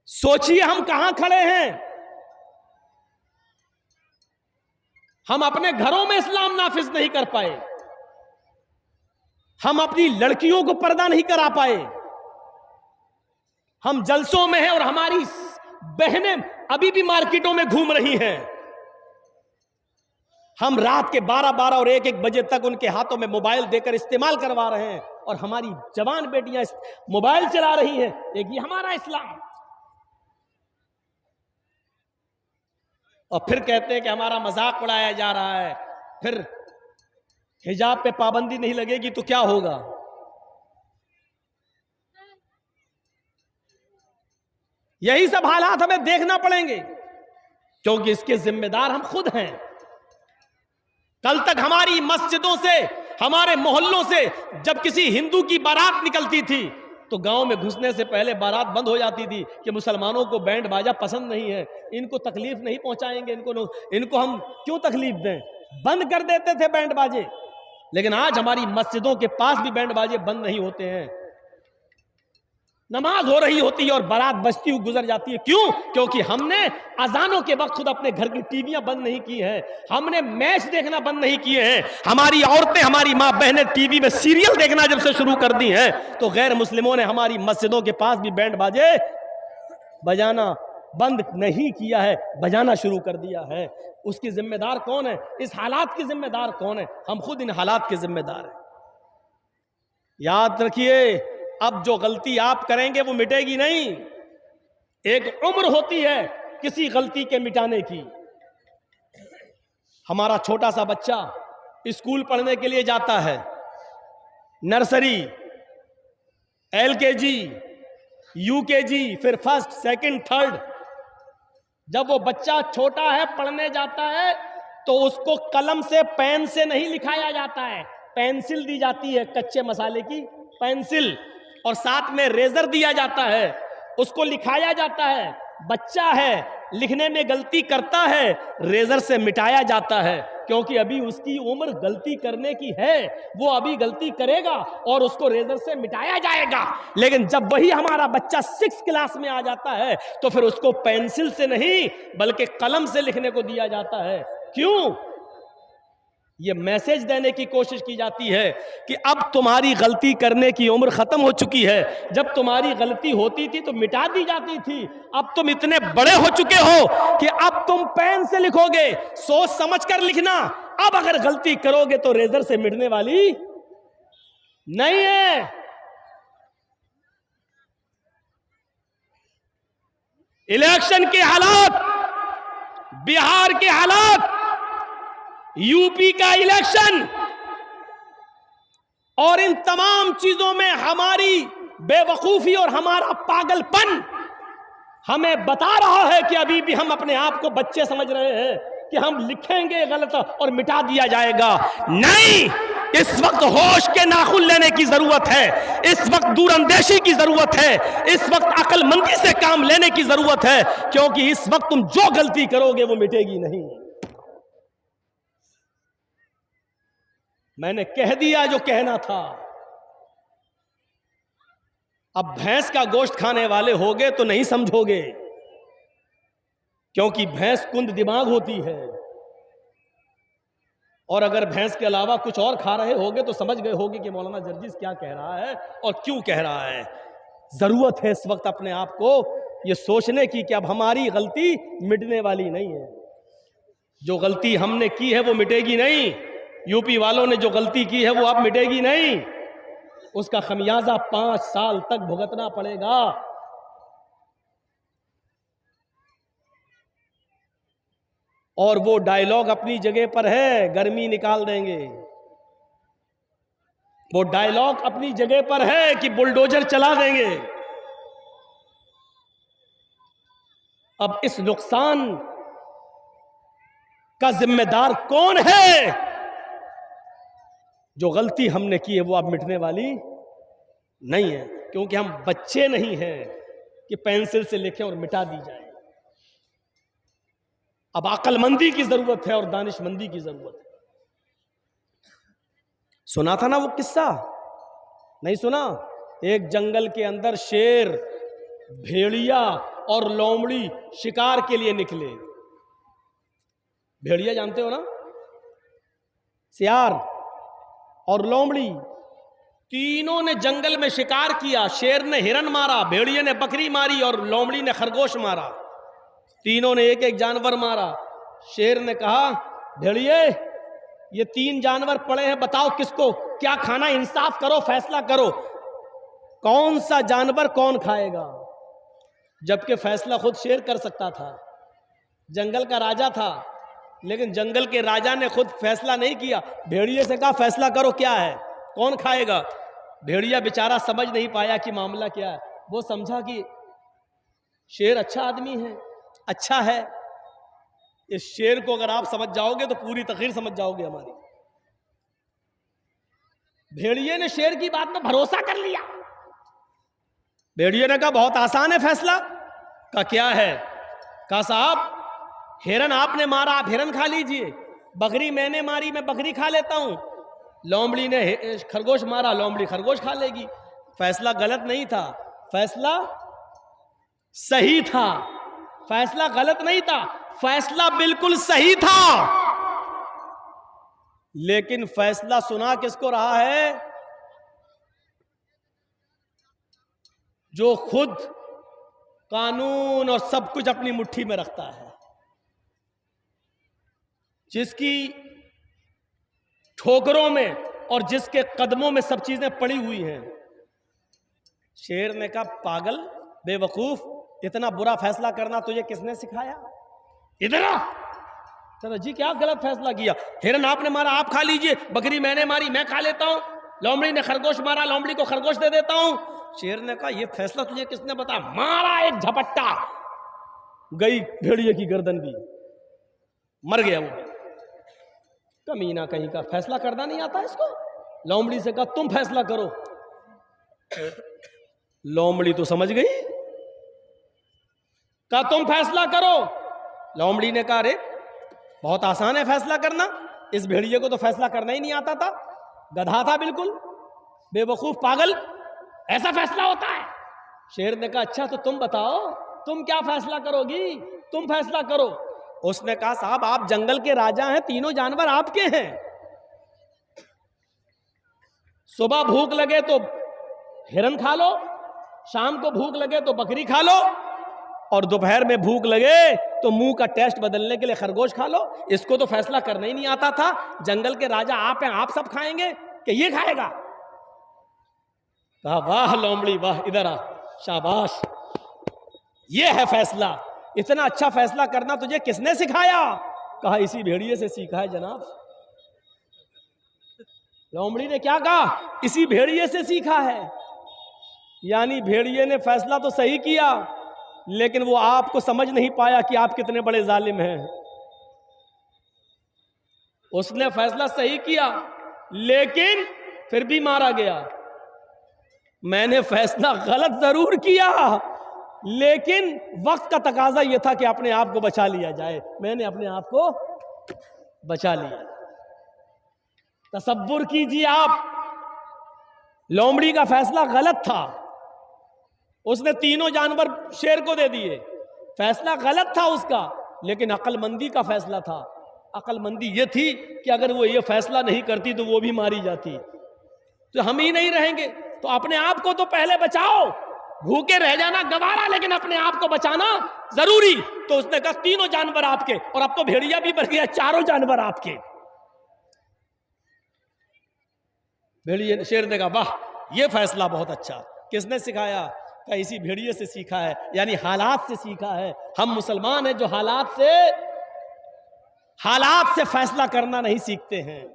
Speaker 1: सोचिए हम कहां खड़े हैं। हम अपने घरों में इस्लाम नाफिज नहीं कर पाए, हम अपनी लड़कियों को पर्दा नहीं करा पाए, हम जलसों में हैं और हमारी बहनें अभी भी मार्केटों में घूम रही हैं। हम रात के 12-12 और 1-1 बजे तक उनके हाथों में मोबाइल देकर इस्तेमाल करवा रहे हैं और हमारी जवान बेटियां मोबाइल चला रही हैं, एक ये हमारा इस्लाम। और फिर कहते हैं कि हमारा मजाक उड़ाया जा रहा है। फिर हिजाब पे पाबंदी नहीं लगेगी तो क्या होगा? यही सब हालात हमें देखना पड़ेंगे, क्योंकि इसके जिम्मेदार हम खुद हैं। कल तक हमारी मस्जिदों से, हमारे मोहल्लों से जब किसी हिंदू की बारात निकलती थी तो गांव में घुसने से पहले बारात बंद हो जाती थी कि मुसलमानों को बैंड बाजा पसंद नहीं है, इनको तकलीफ नहीं पहुंचाएंगे, इनको हम क्यों तकलीफ दें, बंद कर देते थे बैंड बाजे। लेकिन आज हमारी मस्जिदों के पास भी बैंड बाजे बंद नहीं होते हैं। नमाज हो रही होती है और बारात बजती हुई गुजर जाती है। क्यों? क्योंकि हमने अजानों के वक्त खुद अपने घर की टीवियां बंद नहीं की हैं, हमने मैच देखना बंद नहीं किए हैं। हमारी औरतें, हमारी माँ बहनें टीवी में सीरियल देखना जब से शुरू कर दी हैं तो गैर मुस्लिमों ने हमारी मस्जिदों के पास भी बैंड बाजे बजाना बंद नहीं किया है, बजाना शुरू कर दिया है। उसकी जिम्मेदार कौन है? इस हालात की जिम्मेदार कौन है? हम खुद इन हालात के जिम्मेदार हैं। याद रखिए, अब जो गलती आप करेंगे वो मिटेगी नहीं। एक उम्र होती है किसी गलती के मिटाने की। हमारा छोटा सा बच्चा स्कूल पढ़ने के लिए जाता है, नर्सरी, LKG, UKG, फिर फर्स्ट, सेकंड, थर्ड। जब वो बच्चा छोटा है, पढ़ने जाता है, तो उसको कलम से, पेन से नहीं लिखाया जाता है, पेंसिल दी जाती है, कच्चे मसाले की पेंसिल, और साथ में रेजर दिया जाता है, उसको लिखाया जाता है। बच्चा है, लिखने में गलती करता है, रेजर से मिटाया जाता है, क्योंकि अभी उसकी उम्र गलती करने की है, वो अभी गलती करेगा और उसको रेजर से मिटाया जाएगा। लेकिन जब वही हमारा बच्चा 6 क्लास में आ जाता है तो फिर उसको पेंसिल से नहीं बल्कि कलम से लिखने को दिया जाता है। क्यों? ये मैसेज देने की कोशिश की जाती है कि अब तुम्हारी गलती करने की उम्र खत्म हो चुकी है। जब तुम्हारी गलती होती थी तो मिटा दी जाती थी, अब तुम इतने बड़े हो चुके हो कि अब तुम पेन से लिखोगे, सोच समझ कर लिखना। अब अगर गलती करोगे तो रेजर से मिटने वाली नहीं है। इलेक्शन के हालात, बिहार के हालात, यूपी का इलेक्शन और इन तमाम चीजों में हमारी बेवकूफी और हमारा पागलपन हमें बता रहा है कि अभी भी हम अपने आप को बच्चे समझ रहे हैं कि हम लिखेंगे गलत और मिटा दिया जाएगा। नहीं, इस वक्त होश के नाखून लेने की जरूरत है, इस वक्त दूरअंदेशी की जरूरत है, इस वक्त अक्लमंदी से काम लेने की जरूरत है, क्योंकि इस वक्त तुम जो गलती करोगे वो मिटेगी नहीं। मैंने कह दिया जो कहना था। अब भैंस का गोश्त खाने वाले होगे तो नहीं समझोगे, क्योंकि भैंस कुंद दिमाग होती है, और अगर भैंस के अलावा कुछ और खा रहे होगे तो समझ गए होगे कि मौलाना जर्जिस क्या कह रहा है और क्यों कह रहा है। जरूरत है इस वक्त अपने आप को ये सोचने की कि अब हमारी गलती मिटने वाली नहीं है। जो गलती हमने की है वो मिटेगी नहीं। यूपी वालों ने जो गलती की है वो अब मिटेगी नहीं, उसका खमियाजा 5 साल तक भुगतना पड़ेगा। और वो डायलॉग अपनी जगह पर है, गर्मी निकाल देंगे। वो डायलॉग अपनी जगह पर है कि बुलडोजर चला देंगे। अब इस नुकसान का जिम्मेदार कौन है? जो गलती हमने की है वो अब मिटने वाली नहीं है, क्योंकि हम बच्चे नहीं हैं कि पेंसिल से लिखें और मिटा दी जाए। अब अक्लमंदी की जरूरत है और दानिशमंदी की जरूरत है। सुना था ना वो किस्सा? नहीं सुना? एक जंगल के अंदर शेर, भेड़िया और लोमड़ी शिकार के लिए निकले। भेड़िया जानते हो ना, सियार और लोमड़ी, तीनों ने जंगल में शिकार किया। शेर ने हिरन मारा, भेड़िए ने बकरी मारी और लोमड़ी ने खरगोश मारा। तीनों ने एक एक जानवर मारा। शेर ने कहा, भेड़िए ये 3 जानवर पड़े हैं, बताओ किसको क्या खाना, इंसाफ करो, फैसला करो, कौन सा जानवर कौन खाएगा। जबकि फैसला खुद शेर कर सकता था, जंगल का राजा था, लेकिन जंगल के राजा ने खुद फैसला नहीं किया। भेड़िए से कहा फैसला करो क्या है, कौन खाएगा। भेड़िया बेचारा समझ नहीं पाया कि मामला क्या है। वो समझा कि शेर अच्छा आदमी है, अच्छा है। इस शेर को अगर आप समझ जाओगे तो पूरी तकरीर समझ जाओगे हमारी। भेड़िए ने शेर की बात में भरोसा कर लिया। भेड़िए ने कहा बहुत आसान है फैसला। कहा क्या है। कहा साहब हिरन आपने मारा, आप हिरन खा लीजिए, बकरी मैंने मारी, मैं बकरी खा लेता हूं, लोमड़ी ने खरगोश मारा, लोमड़ी खरगोश खा लेगी। फैसला गलत नहीं था, फैसला सही था, फैसला गलत नहीं था, फैसला बिल्कुल सही था। लेकिन फैसला सुना किसको रहा है, जो खुद कानून और सब कुछ अपनी मुट्ठी में रखता है, जिसकी ठोकरों में और जिसके कदमों में सब चीजें पड़ी हुई हैं। शेर ने कहा पागल बेवकूफ, इतना बुरा फैसला करना तुझे किसने सिखाया। इधर आ। चलो जी क्या गलत फैसला किया, हिरन आपने मारा आप खा लीजिए, बकरी मैंने मारी मैं खा लेता हूं, लोमड़ी ने खरगोश मारा लोमड़ी को खरगोश दे देता हूं। शेर ने कहा यह फैसला तुझे किसने बताया। मारा एक झपट्टा, गई भेड़िए की गर्दन भी, मर गया वो। कमीना कहीं का, फैसला करना नहीं आता इसको। लोमड़ी से कहा तुम फैसला करो। लोमड़ी तो समझ गई, कहा तुम फैसला करो। लोमड़ी ने कहा अरे बहुत आसान है फैसला करना, इस भेड़िए को तो फैसला करना ही नहीं आता था, गधा था बिल्कुल, बेवकूफ पागल, ऐसा फैसला होता है। शेर ने कहा अच्छा तो तुम बताओ तुम क्या फैसला करोगी, तुम फैसला करो। उसने कहा साहब आप जंगल के राजा हैं, तीनों जानवर आपके हैं, सुबह भूख लगे तो हिरन खा लो, शाम को भूख लगे तो बकरी खा लो, और दोपहर में भूख लगे तो मुंह का टेस्ट बदलने के लिए खरगोश खा लो। इसको तो फैसला करना ही नहीं आता था, जंगल के राजा आप हैं, आप सब खाएंगे कि ये खाएगा। कहा वाह लोमड़ी वाह, इधर आ, शाबाश, ये है फैसला, इतना अच्छा फैसला करना तुझे किसने सिखाया। कहा इसी भेड़िए से सीखा है जनाब। लोमड़ी ने क्या कहा, इसी भेड़िए से सीखा है। यानी भेड़िए ने फैसला तो सही किया, लेकिन वो आपको समझ नहीं पाया कि आप कितने बड़े जालिम हैं। उसने फैसला सही किया लेकिन फिर भी मारा गया। मैंने फैसला गलत जरूर किया, लेकिन वक्त का तकाजा यह था कि अपने आप को बचा लिया जाए। मैंने अपने आप को बचा लिया। तसव्वुर कीजिए आप, लोमड़ी का फैसला गलत था, उसने तीनों जानवर शेर को दे दिए, फैसला गलत था उसका, लेकिन अक्लमंदी का फैसला था। अक्लमंदी ये थी कि अगर वो ये फैसला नहीं करती तो वो भी मारी जाती, तो हम ही नहीं रहेंगे। तो अपने आप को तो पहले बचाओ, भूखे रह जाना गवारा, लेकिन अपने आप को बचाना जरूरी। तो उसने कहा तीनों जानवर आपके, और अब तो भेड़िया भी बढ़ गया, चारों जानवर आपके। भेड़िए शेर ने कहा वाह ये फैसला बहुत अच्छा, किसने सिखाया। कहा इसी भेड़िए से सीखा है, यानी हालात से सीखा है। हम मुसलमान हैं जो हालात से फैसला करना नहीं सीखते हैं,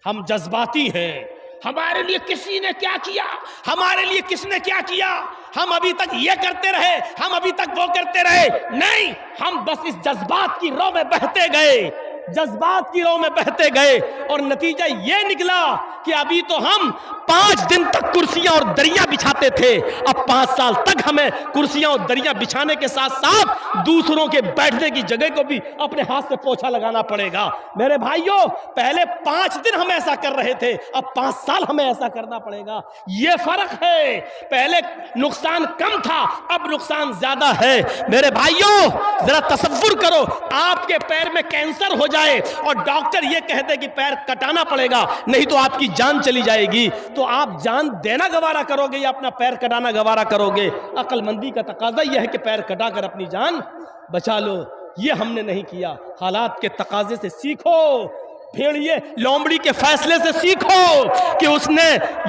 Speaker 1: हम जज्बाती हैं। हमारे लिए किसी ने क्या किया, हमारे लिए किसने क्या किया, हम अभी तक ये करते रहे, हम अभी तक वो करते रहे, नहीं, हम बस इस जज्बात की रौ में बहते गए, जज्बात की रौ में बहते गए, और नतीजा ये निकला कि अभी तो हम 5 दिन तक कुर्सियां और दरिया बिछाते थे, अब 5 साल तक हमें कुर्सियां और दरिया बिछाने के साथ साथ दूसरों के बैठने की जगह को भी अपने हाथ से पोछा लगाना पड़ेगा। मेरे भाइयों, पहले 5 दिन हम ऐसा कर रहे थे, अब 5 साल हमें ऐसा करना पड़ेगा। यह फर्क है, पहले नुकसान कम था, अब नुकसान ज्यादा है। मेरे भाइयों जरा तसव्वुर करो, आपके पैर में कैंसर हो जाए और डॉक्टर यह कहते कि पैर कटाना पड़ेगा नहीं तो आपकी जान चली जाएगी, तो आप जान देना गवारा करोगे या अपना पैर कटाना गवारा करोगे। अक्लमंदी का तकाजा यह है कि पैर कटाकर अपनी जान बचा लो। ये हमने नहीं किया। हालात के तकाजे से सीखो, भेड़िए लोमड़ी के फैसले से सीखो कि उसने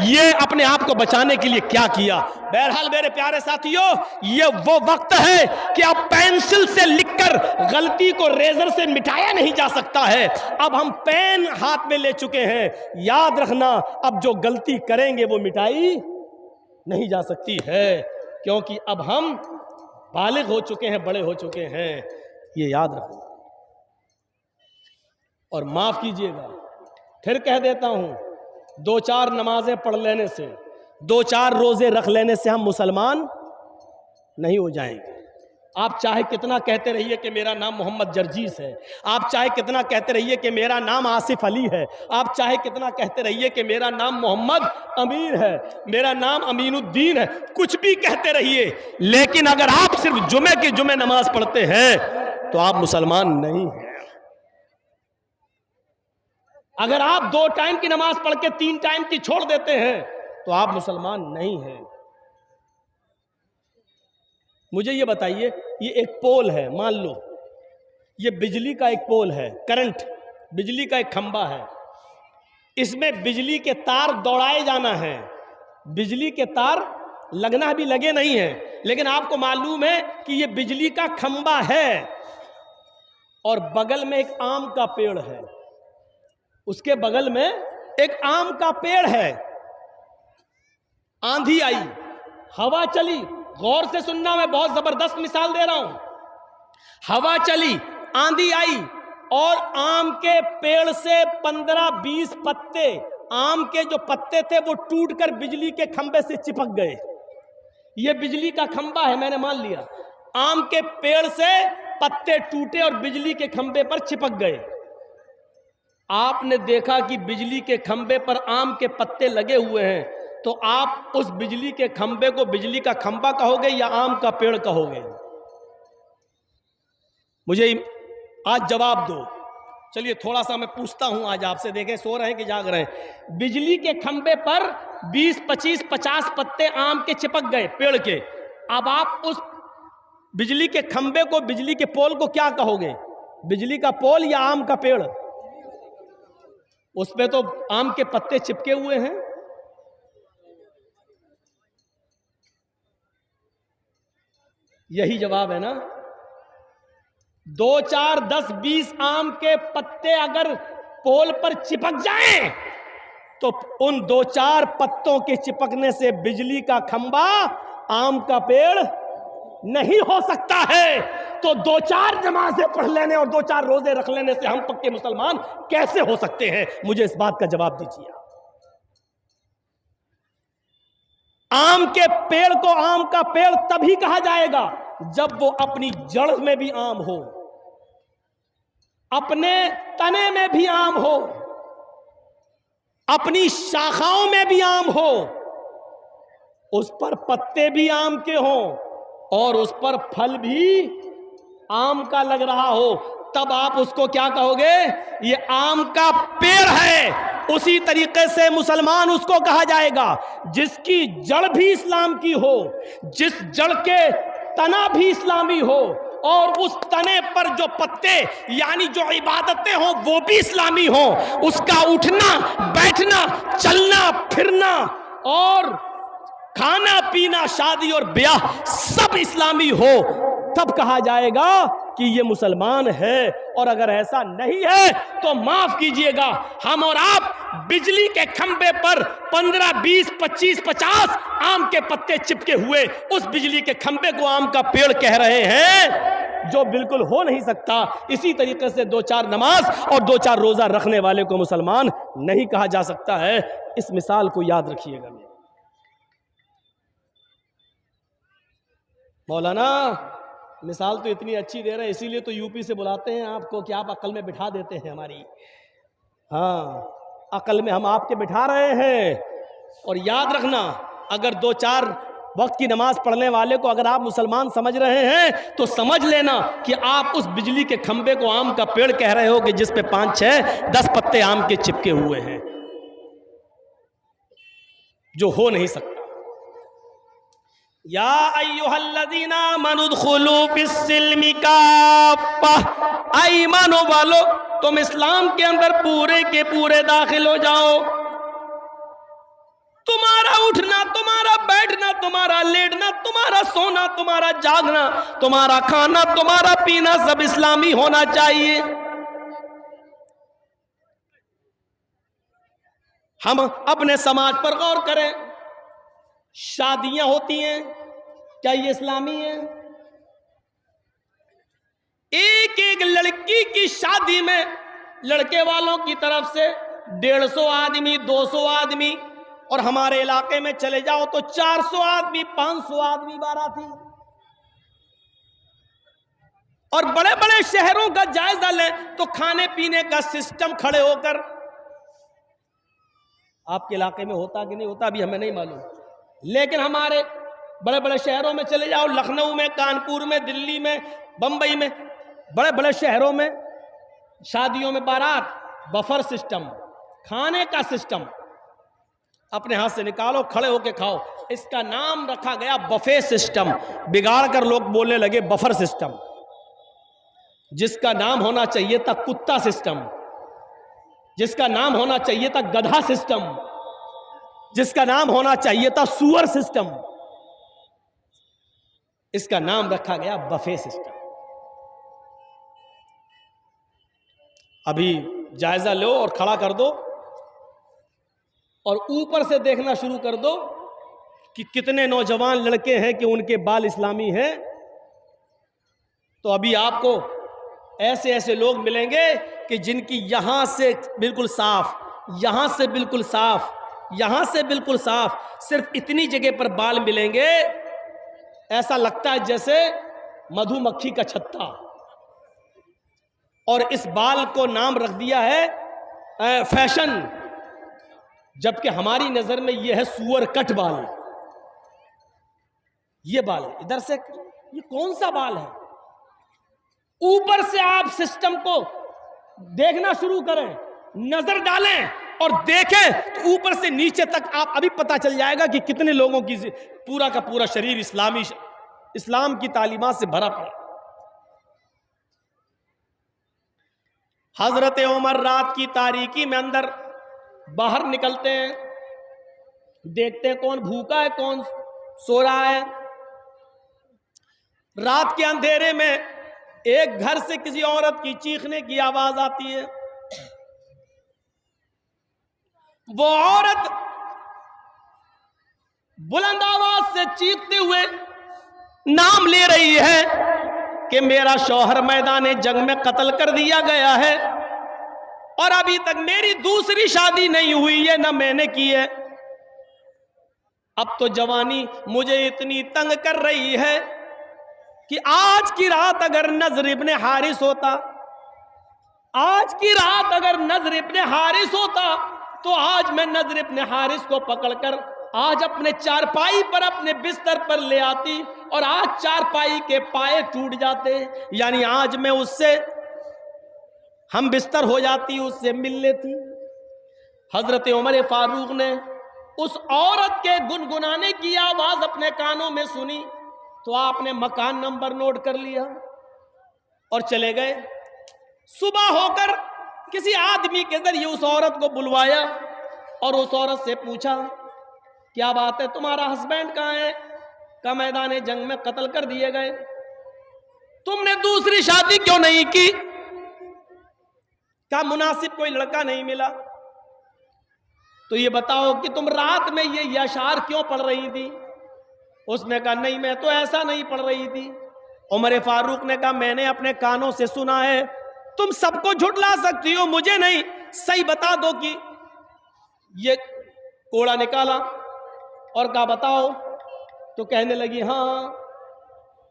Speaker 1: ये अपने आप को बचाने के लिए क्या किया। बहरहाल मेरे प्यारे साथियों, ये वो वक्त है कि अब पेंसिल से लिखकर गलती को रेजर से मिटाया नहीं जा सकता है। अब हम पेन हाथ में ले चुके हैं। याद रखना, अब जो गलती करेंगे वो मिटाई नहीं जा सकती है, क्योंकि अब हम बालिग हो चुके हैं, बड़े हो चुके हैं। ये याद रखना और माफ कीजिएगा, फिर कह देता हूं, 2-4 नमाजें पढ़ लेने से, 2-4 रोजे रख लेने से हम मुसलमान नहीं हो जाएंगे। आप चाहे कितना कहते रहिए कि मेरा नाम मोहम्मद जर्जीस है, आप चाहे कितना कहते रहिए कि मेरा नाम आसिफ अली है, आप चाहे कितना कहते रहिए कि मेरा नाम मोहम्मद अमीर है, मेरा नाम अमीनुद्दीन है, कुछ भी कहते रहिए, लेकिन अगर आप सिर्फ जुमे की जुमे नमाज पढ़ते हैं तो आप मुसलमान नहीं हैं। अगर आप 2 टाइम की नमाज पढ़ के 3 टाइम की छोड़ देते हैं तो आप मुसलमान नहीं हैं। मुझे ये बताइए, ये एक पोल है, मान लो ये बिजली का एक पोल है, करंट, बिजली का एक खंबा है, इसमें बिजली के तार दौड़ाए जाना है। बिजली के तार लगना भी लगे नहीं है, लेकिन आपको मालूम है कि ये बिजली का खंबा है और बगल में एक आम का पेड़ है, उसके बगल में एक आम का पेड़ है। आंधी आई, हवा चली, गौर से सुनना, मैं बहुत जबरदस्त मिसाल दे रहा हूं। हवा चली, आंधी आई और आम के पेड़ से 15-20 पत्ते, आम के जो पत्ते थे वो टूटकर बिजली के खंबे से चिपक गए। ये बिजली का खंबा है, मैंने मान लिया। आम के पेड़ से पत्ते टूटे और बिजली के खंबे पर चिपक गए। आपने देखा कि बिजली के खंबे पर आम के पत्ते लगे हुए हैं, तो आप उस बिजली के खंबे को बिजली का खंबा कहोगे या आम का पेड़ कहोगे? मुझे आज जवाब दो। चलिए थोड़ा सा मैं पूछता हूं आज आपसे, देखें सो रहे हैं कि जाग रहे हैं। बिजली के खंबे पर 20, 25, 50 पत्ते आम के चिपक गए पेड़ के। अब आप उस बिजली के खंबे को, बिजली के पोल को क्या कहोगे? बिजली का पोल या आम का पेड़? उस पे तो आम के पत्ते चिपके हुए हैं। यही जवाब है ना। 2, 4, 10, 20 आम के पत्ते अगर पोल पर चिपक जाएं तो उन 2-4 पत्तों के चिपकने से बिजली का खंबा आम का पेड़ नहीं हो सकता है। तो 2-4 नमाजें पढ़ लेने और 2-4 रोजे रख लेने से हम पक्के मुसलमान कैसे हो सकते हैं? मुझे इस बात का जवाब दीजिए। आम के पेड़ को आम का पेड़ तभी कहा जाएगा जब वो अपनी जड़ में भी आम हो, अपने तने में भी आम हो, अपनी शाखाओं में भी आम हो, उस पर पत्ते भी आम के हों और उस पर फल भी आम का लग रहा हो, तब आप उसको क्या कहोगे? ये आम का पेड़ है। उसी तरीके से मुसलमान उसको कहा जाएगा जिसकी जड़ भी इस्लाम की हो, जिस जड़ के तना भी इस्लामी हो और उस तने पर जो पत्ते यानी जो इबादतें हों वो भी इस्लामी हों, उसका उठना बैठना चलना फिरना और खाना पीना शादी और ब्याह सब इस्लामी हो, तब कहा जाएगा कि ये मुसलमान है। और अगर ऐसा नहीं है तो माफ कीजिएगा, हम और आप बिजली के खंबे पर 15, 20, 25, 50 आम के पत्ते चिपके हुए उस बिजली के खंबे को आम का पेड़ कह रहे हैं, जो बिल्कुल हो नहीं सकता। इसी तरीके से 2-4 नमाज और 2-4 रोजा रखने वाले को मुसलमान नहीं कहा जा सकता है। इस मिसाल को याद रखिएगा। मौलाना मिसाल तो इतनी अच्छी दे रहे हैं, इसीलिए तो यूपी से बुलाते हैं आपको कि आप अकल में बिठा देते हैं हमारी। हाँ, अकल में हम आपके बिठा रहे हैं। और याद रखना, अगर 2-4 वक्त की नमाज पढ़ने वाले को अगर आप मुसलमान समझ रहे हैं तो समझ लेना कि आप उस बिजली के खंबे को आम का पेड़ कह रहे हो कि जिस पे 5, 6, 10 पत्ते आम के चिपके हुए हैं, जो हो नहीं सकता। या अय्युहल्लज़ीना आमनु उदखुलू फिस्सिल्मि काफ़्फ़ा, ईमान वालो तुम इस्लाम के अंदर पूरे के पूरे दाखिल हो जाओ। तुम्हारा उठना, तुम्हारा बैठना, तुम्हारा लेटना, तुम्हारा सोना, तुम्हारा जागना, तुम्हारा खाना, तुम्हारा पीना सब इस्लामी होना चाहिए। हम अपने समाज पर गौर करें, शादियां होती हैं, क्या ये इस्लामी है? एक एक लड़की की शादी में लड़के वालों की तरफ से 150 आदमी, 200 आदमी, और हमारे इलाके में चले जाओ तो 400 आदमी, 500 आदमी बाराती। और बड़े बड़े शहरों का जायजा लें तो खाने पीने का सिस्टम खड़े होकर, आपके इलाके में होता कि नहीं होता अभी हमें नहीं मालूम, लेकिन हमारे बड़े बड़े शहरों में चले जाओ, लखनऊ में, कानपुर में, दिल्ली में, बंबई में, बड़े बड़े शहरों में शादियों में बारात, बफर सिस्टम, खाने का सिस्टम, अपने हाथ से निकालो, खड़े होके खाओ। इसका नाम रखा गया बफे सिस्टम। बिगाड़ कर लोग बोलने लगे बफर सिस्टम, जिसका नाम होना चाहिए था कुत्ता सिस्टम, जिसका नाम होना चाहिए था गधा सिस्टम, जिसका नाम होना चाहिए था सुअर सिस्टम। इसका नाम रखा गया बफे सिस्टम। अभी जायजा लो और खड़ा कर दो और ऊपर से देखना शुरू कर दो कि कितने नौजवान लड़के हैं कि उनके बाल इस्लामी हैं। तो अभी आपको ऐसे ऐसे लोग मिलेंगे कि जिनकी यहां से बिल्कुल साफ, यहां से बिल्कुल साफ, यहां से बिल्कुल साफ, सिर्फ इतनी जगह पर बाल मिलेंगे, ऐसा लगता है जैसे मधुमक्खी का छत्ता। और इस बाल को नाम रख दिया है फैशन, जबकि हमारी नजर में यह है सुअर कट बाल। ये बाल इधर से, ये कौन सा बाल है? ऊपर से आप सिस्टम को देखना शुरू करें, नजर डालें और देखें तो ऊपर से नीचे तक आप अभी पता चल जाएगा कि कितने लोगों की पूरा का पूरा शरीर इस्लाम की तालीमात से भरा पड़ा। हजरत उमर रात की तारीकी में अंदर बाहर निकलते हैं, देखते हैं कौन भूखा है, कौन सो रहा है। रात के अंधेरे में एक घर से किसी औरत की चीखने की आवाज आती है। वो औरत बुलंद आवाज से चीखते हुए नाम ले रही है कि मेरा शौहर मैदान जंग में कत्ल कर दिया गया है और अभी तक मेरी दूसरी शादी नहीं हुई है, ना मैंने की है। अब तो जवानी मुझे इतनी तंग कर रही है कि आज की रात अगर नजर इब्ने हारिस होता, आज की रात अगर नजर इब्ने हारिस होता तो आज मैं नजर इब्ने हारिस को पकड़कर आज अपने चारपाई पर, अपने बिस्तर पर ले आती और आज चारपाई के पाए टूट जाते, यानी आज मैं उससे हम बिस्तर हो जाती, उससे मिल लेती। हजरत उमर फारूक ने उस औरत के गुनगुनाने की आवाज अपने कानों में सुनी तो आपने मकान नंबर नोट कर लिया और चले गए। सुबह होकर किसी आदमी के जरिए उस औरत को बुलवाया और उस औरत से पूछा, क्या बात है, तुम्हारा हस्बैंड कहाँ है? का मैदान जंग में कत्ल कर दिए गए। तुमने दूसरी शादी क्यों नहीं की? का मुनासिब कोई लड़का नहीं मिला? तो ये बताओ कि तुम रात में ये अशार क्यों पढ़ रही थी? उसने कहा नहीं, मैं तो ऐसा नहीं पढ़ रही थी। उमर फारूक ने कहा मैंने अपने कानों से सुना है। तुम सबको झुठला सकती हो, मुझे नहीं। सही बता दो कि ये कोड़ा निकाला और कहा बताओ। तो कहने लगी हाँ,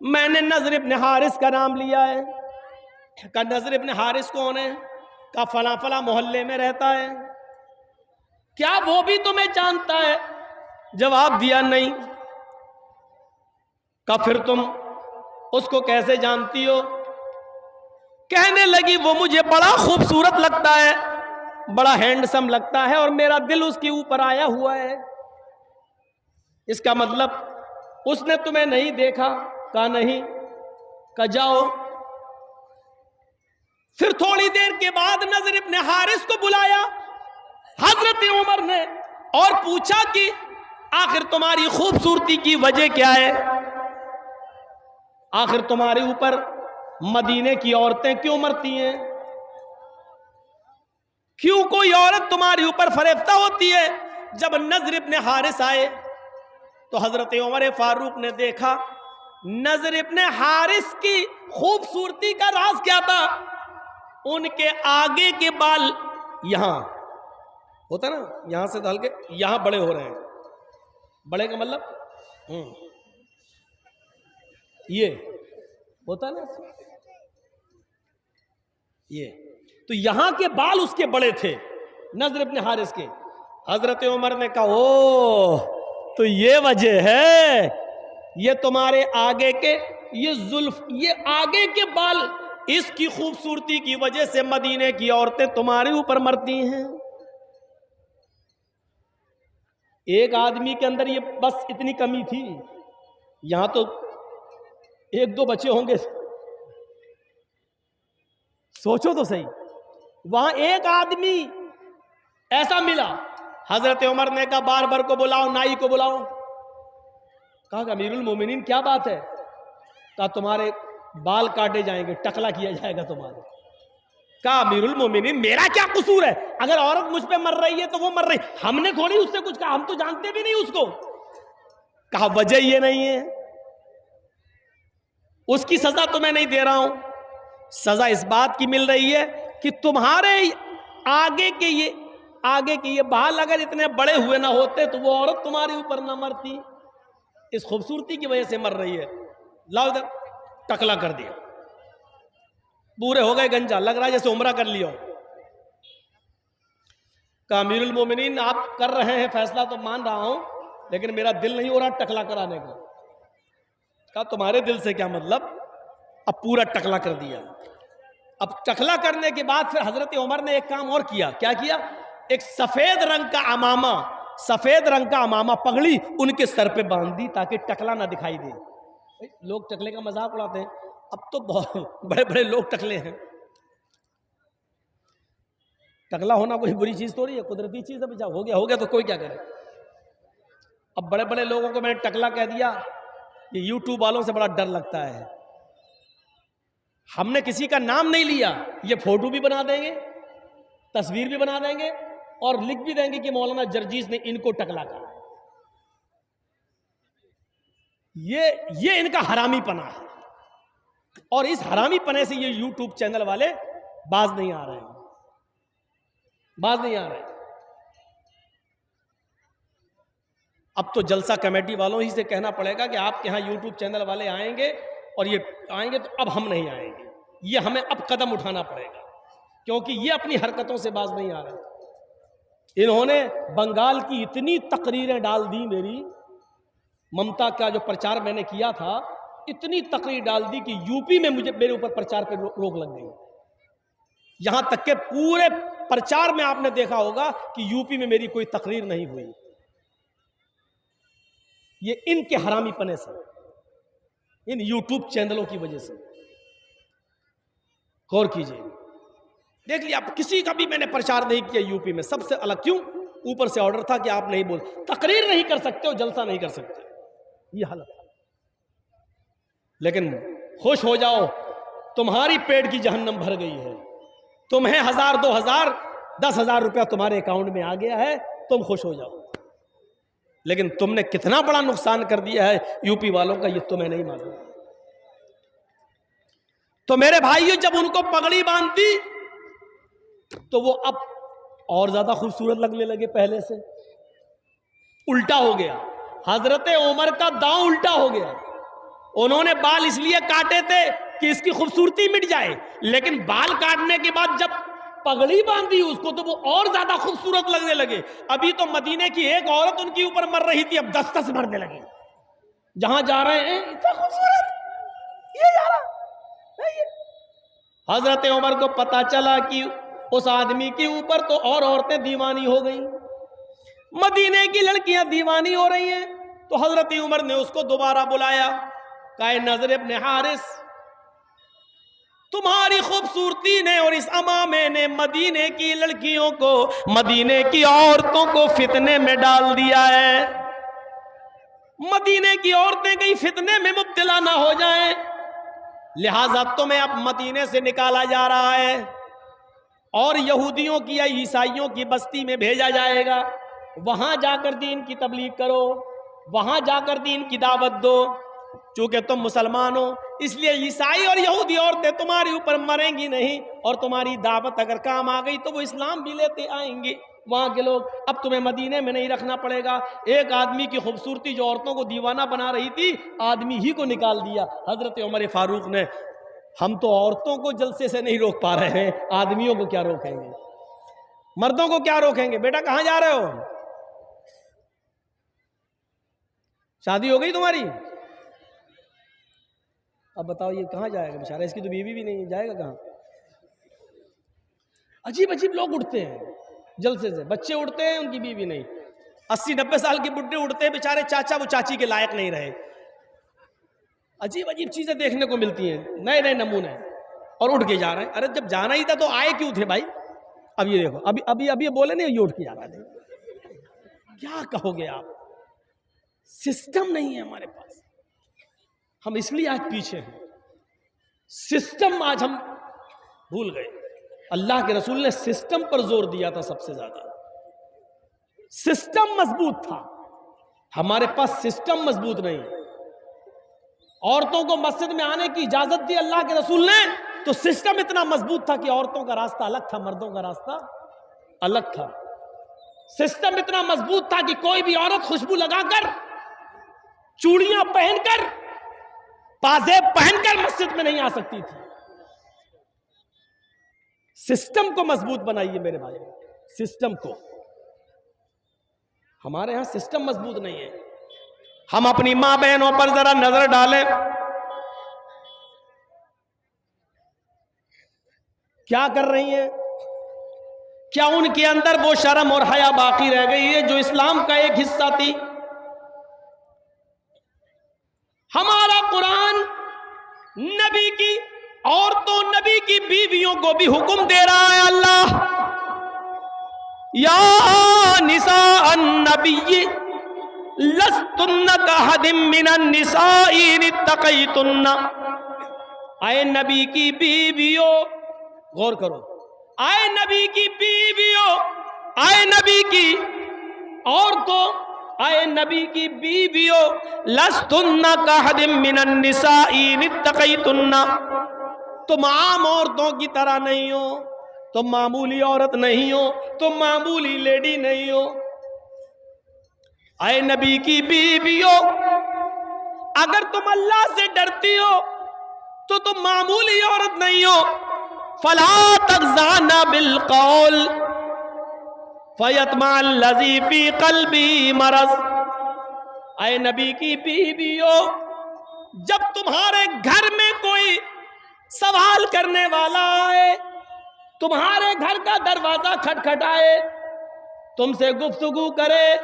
Speaker 1: मैंने नजर इब्ने हारिस का नाम लिया है। कहा नजर इब्ने हारिस कौन है? का फला फला मोहल्ले में रहता है। क्या वो भी तुम्हें जानता है? जवाब दिया नहीं। का फिर तुम उसको कैसे जानती हो? कहने लगी वो मुझे बड़ा खूबसूरत लगता है, बड़ा हैंडसम लगता है और मेरा दिल उसके ऊपर आया हुआ है। इसका मतलब उसने तुम्हें नहीं देखा? का नहीं। का जाओ फिर थोड़ी देर के बाद नजर इब्ने हारिस को बुलाया हजरत उमर ने और पूछा कि आखिर तुम्हारी खूबसूरती की वजह क्या है, आखिर तुम्हारे ऊपर मदीने की औरतें क्यों मरती हैं, क्यों कोई औरत तुम्हारे ऊपर फरेफ्ता होती है। जब नजर इब्ने हारिस आए तो हजरत उमर फारूक ने देखा नजर इब्ने हारिस की खूबसूरती का राज क्या था। उनके आगे के बाल यहां होता ना, यहां से डाल के यहां बड़े हो रहे हैं, बड़े का मतलब ये होता ना, ये तो यहां के बाल उसके बड़े थे नजर इब्ने हारिस के। हजरत उमर ने कहा ओ तो ये वजह है, ये तुम्हारे आगे के ये जुल्फ, ये आगे के बाल, इसकी खूबसूरती की वजह से मदीने की औरतें तुम्हारे ऊपर मरती हैं। एक आदमी के अंदर ये बस इतनी कमी थी, यहां तो एक दो बच्चे होंगे, सोचो तो सही, वहां एक आदमी ऐसा मिला। हजरत उमर ने कहा बार बार को बुलाओ, नाई को बुलाओ। कहा अमीरुल मोमिनीन क्या बात है। कहा तुम्हारे बाल काटे जाएंगे, टकला किया जाएगा तुम्हारे। कहा अमीरुल मोमिनीन मेरा क्या कसूर है, अगर औरत मुझ पे मर रही है तो वो मर रही, हमने थोड़ी उससे कुछ कहा, हम तो जानते भी नहीं उसको। कहा वजह ये नहीं है, उसकी सजा तो मैं नहीं दे रहा हूं, सजा इस बात की मिल रही है कि तुम्हारे आगे के ये बाल अगर इतने बड़े हुए ना होते तो वो औरत तुम्हारे ऊपर ना मरती, इस खूबसूरती की वजह से मर रही है। लाओ इधर, टकला कर दिया, पूरे हो गए गंजा, लग रहा है जैसे उम्रा कर लिया। कहा अमीरुल मोमिनीन आप कर रहे हैं फैसला तो मान रहा हूं, लेकिन मेरा दिल नहीं हो रहा टकला कराने को। कहा तुम्हारे दिल से क्या मतलब। अब पूरा टकला कर दिया। अब टकला करने के बाद फिर हजरत उमर ने एक काम और किया। क्या किया, एक सफेद रंग का अमामा पगड़ी उनके सर पे बांध दी ताकि टकला ना दिखाई दे। लोग टकले का मजाक उड़ाते हैं, अब तो बहुत बड़े बड़े लोग टकले हैं। टकला होना कोई बुरी चीज थोड़ी है, कुदरती चीज है। बेचा हो गया तो कोई क्या करे। अब बड़े बड़े लोगों को मैंने टकला कह दिया, ये यूट्यूब वालों से बड़ा डर लगता है। हमने किसी का नाम नहीं लिया, ये फोटो भी बना देंगे, तस्वीर भी बना देंगे और लिख भी देंगे कि मौलाना जर्जीस ने इनको टकला कहा। ये इनका हरामीपना है, और इस हरामीपने से ये यूट्यूब चैनल वाले बाज नहीं आ रहे हैं, अब तो जलसा कमेटी वालों ही से कहना पड़ेगा कि आपके यहां यूट्यूब चैनल वाले आएंगे और ये आएंगे तो अब हम नहीं आएंगे, ये हमें अब कदम उठाना पड़ेगा, क्योंकि ये अपनी हरकतों से बाज नहीं आ रहे। इन्होंने बंगाल की इतनी तकरीरें डाल दी, मेरी ममता का जो प्रचार मैंने किया था, इतनी तकरीर डाल दी कि यूपी में मेरे ऊपर प्रचार पर रोक लग गई। यहां तक के पूरे प्रचार में आपने देखा होगा कि यूपी में मेरी कोई तकरीर नहीं हुई। ये इनके हरामीपने से, इन यूट्यूब चैनलों की वजह से। गौर कीजिए, देख लिया, आप किसी का भी मैंने प्रचार नहीं किया यूपी में, सबसे अलग। क्यों? ऊपर से ऑर्डर था कि आप नहीं बोल, तकरीर नहीं कर सकते हो, जलसा नहीं कर सकते, ये हालत है। लेकिन खुश हो जाओ, तुम्हारी पेट की जहन्नम भर गई है, तुम्हें 1000, 2000, 10,000 रुपया तुम्हारे अकाउंट में आ गया है, तुम खुश हो जाओ। लेकिन तुमने कितना बड़ा नुकसान कर दिया है यूपी वालों का, ये तुम्हें नहीं मालूम। तो मेरे भाइयों, जब उनको पगड़ी बांधती तो वो अब और ज्यादा खूबसूरत लगने लगे, पहले से उल्टा हो गया। हजरत उमर का दांव उल्टा हो गया। उन्होंने बाल इसलिए काटे थे कि इसकी खूबसूरती मिट जाए, लेकिन बाल काटने के बाद जब पगड़ी बांधी उसको तो वो और ज्यादा खूबसूरत लगने लगे। अभी तो मदीने की एक औरत उनके ऊपर मर रही थी, अब 10 मरने लगी। जहां जा रहे हैं इतना खूबसूरत, ये जा रहा है ये। हजरत उमर को पता चला कि उस आदमी के ऊपर तो और औरतें दीवानी हो गई, मदीने की लड़कियां दीवानी हो रही हैं। तो हजरत उमर ने उसको दोबारा बुलाया, कहा नजर इब्ने हारिस, तुम्हारी खूबसूरती ने और इस अमामे ने मदीने की लड़कियों को, मदीने की औरतों को फितने में डाल दिया है। मदीने की औरतें कहीं फितने में मुब्तला ना हो जाएं, लिहाजा तुम्हें अब मदीने से निकाला जा रहा है और यहूदियों की या ईसाइयों की बस्ती में भेजा जाएगा। वहां जाकर दीन की तबलीग करो, वहां जाकर दीन की दावत दो। चूंकि तुम मुसलमान हो इसलिए ईसाई और यहूदी औरतें तुम्हारे ऊपर मरेंगी नहीं, और तुम्हारी दावत अगर काम आ गई तो वो इस्लाम भी लेते आएंगे वहां के लोग। अब तुम्हें मदीने में नहीं रखना पड़ेगा। एक आदमी की खूबसूरती जो औरतों को दीवाना बना रही थी, आदमी ही को निकाल दिया हजरत उमर फारूक ने। हम तो औरतों को जलसे से नहीं रोक पा रहे हैं, आदमियों को क्या रोकेंगे, मर्दों को क्या रोकेंगे। बेटा कहां जा रहे हो, शादी हो गई तुम्हारी? अब बताओ ये कहां जाएगा बेचारा, इसकी तो बीवी भी नहीं, जाएगा कहां। अजीब अजीब लोग उठते हैं जलसे से, बच्चे उठते हैं उनकी बीवी नहीं, 80-90 साल के बुढ़े उठते हैं बेचारे, चाचा वो चाची के लायक नहीं रहे। अजीब अजीब चीजें देखने को मिलती हैं, नए नए नमूने, और उठ के जा रहे हैं। अरे जब जाना ही था तो आए क्यों थे भाई। अब ये देखो, अभी अभी अभी बोले नहीं, ये उठ के जा रहा है। क्या कहोगे आप, सिस्टम नहीं है हमारे पास, हम इसलिए आज पीछे हैं। सिस्टम आज हम भूल गए। अल्लाह के रसूल ने सिस्टम पर जोर दिया था सबसे ज्यादा। सिस्टम मजबूत था, हमारे पास सिस्टम मजबूत नहीं। औरतों को मस्जिद में आने की इजाजत दी अल्लाह के रसूल ने, तो सिस्टम इतना मजबूत था कि औरतों का रास्ता अलग था, मर्दों का रास्ता अलग था। सिस्टम इतना मजबूत था कि कोई भी औरत खुशबू लगाकर, चूड़ियां पहनकर, पाजेब पहनकर मस्जिद में नहीं आ सकती थी। सिस्टम को मजबूत बनाइए मेरे भाई, सिस्टम को। हमारे यहां सिस्टम मजबूत नहीं है। हम अपनी मां बहनों पर जरा नजर डालें, क्या कर रही हैं, क्या उनके अंदर वो शर्म और हया बाकी रह गई है जो इस्लाम का एक हिस्सा थी। हमारा कुरान नबी की औरतों, नबी की बीवियों को भी हुक्म दे रहा है। अल्लाह या निसा अन्नबी लस्तुन्ना कहदिम मिनन निसाई नित्तक़ैतुन्ना। आए नबी की बीवियों, गौर करो, आए नबी की बीवियों, आए नबी की औरतों, आए नबी की बीवियों, लस्तुन्ना कहदिम मिनन निसाई नित्तक़ैतुन्ना। तुम आम औरतों की तरह नहीं हो, तुम मामूली औरत नहीं हो, तुम मामूली लेडी नहीं हो। आए नबी की बीवियों, अगर तुम अल्लाह से डरती हो तो तुम मामूली औरत नहीं हो। फला तग़ज़ाना बिल क़ौल फयतमअल लज़ी फ़ी क़ल्बी मरज़। आए नबी की बीवियों, जब तुम्हारे घर में कोई सवाल करने वाला आए, तुम्हारे घर का दरवाजा खटखटाए, तुमसे गुफ्तगू करे,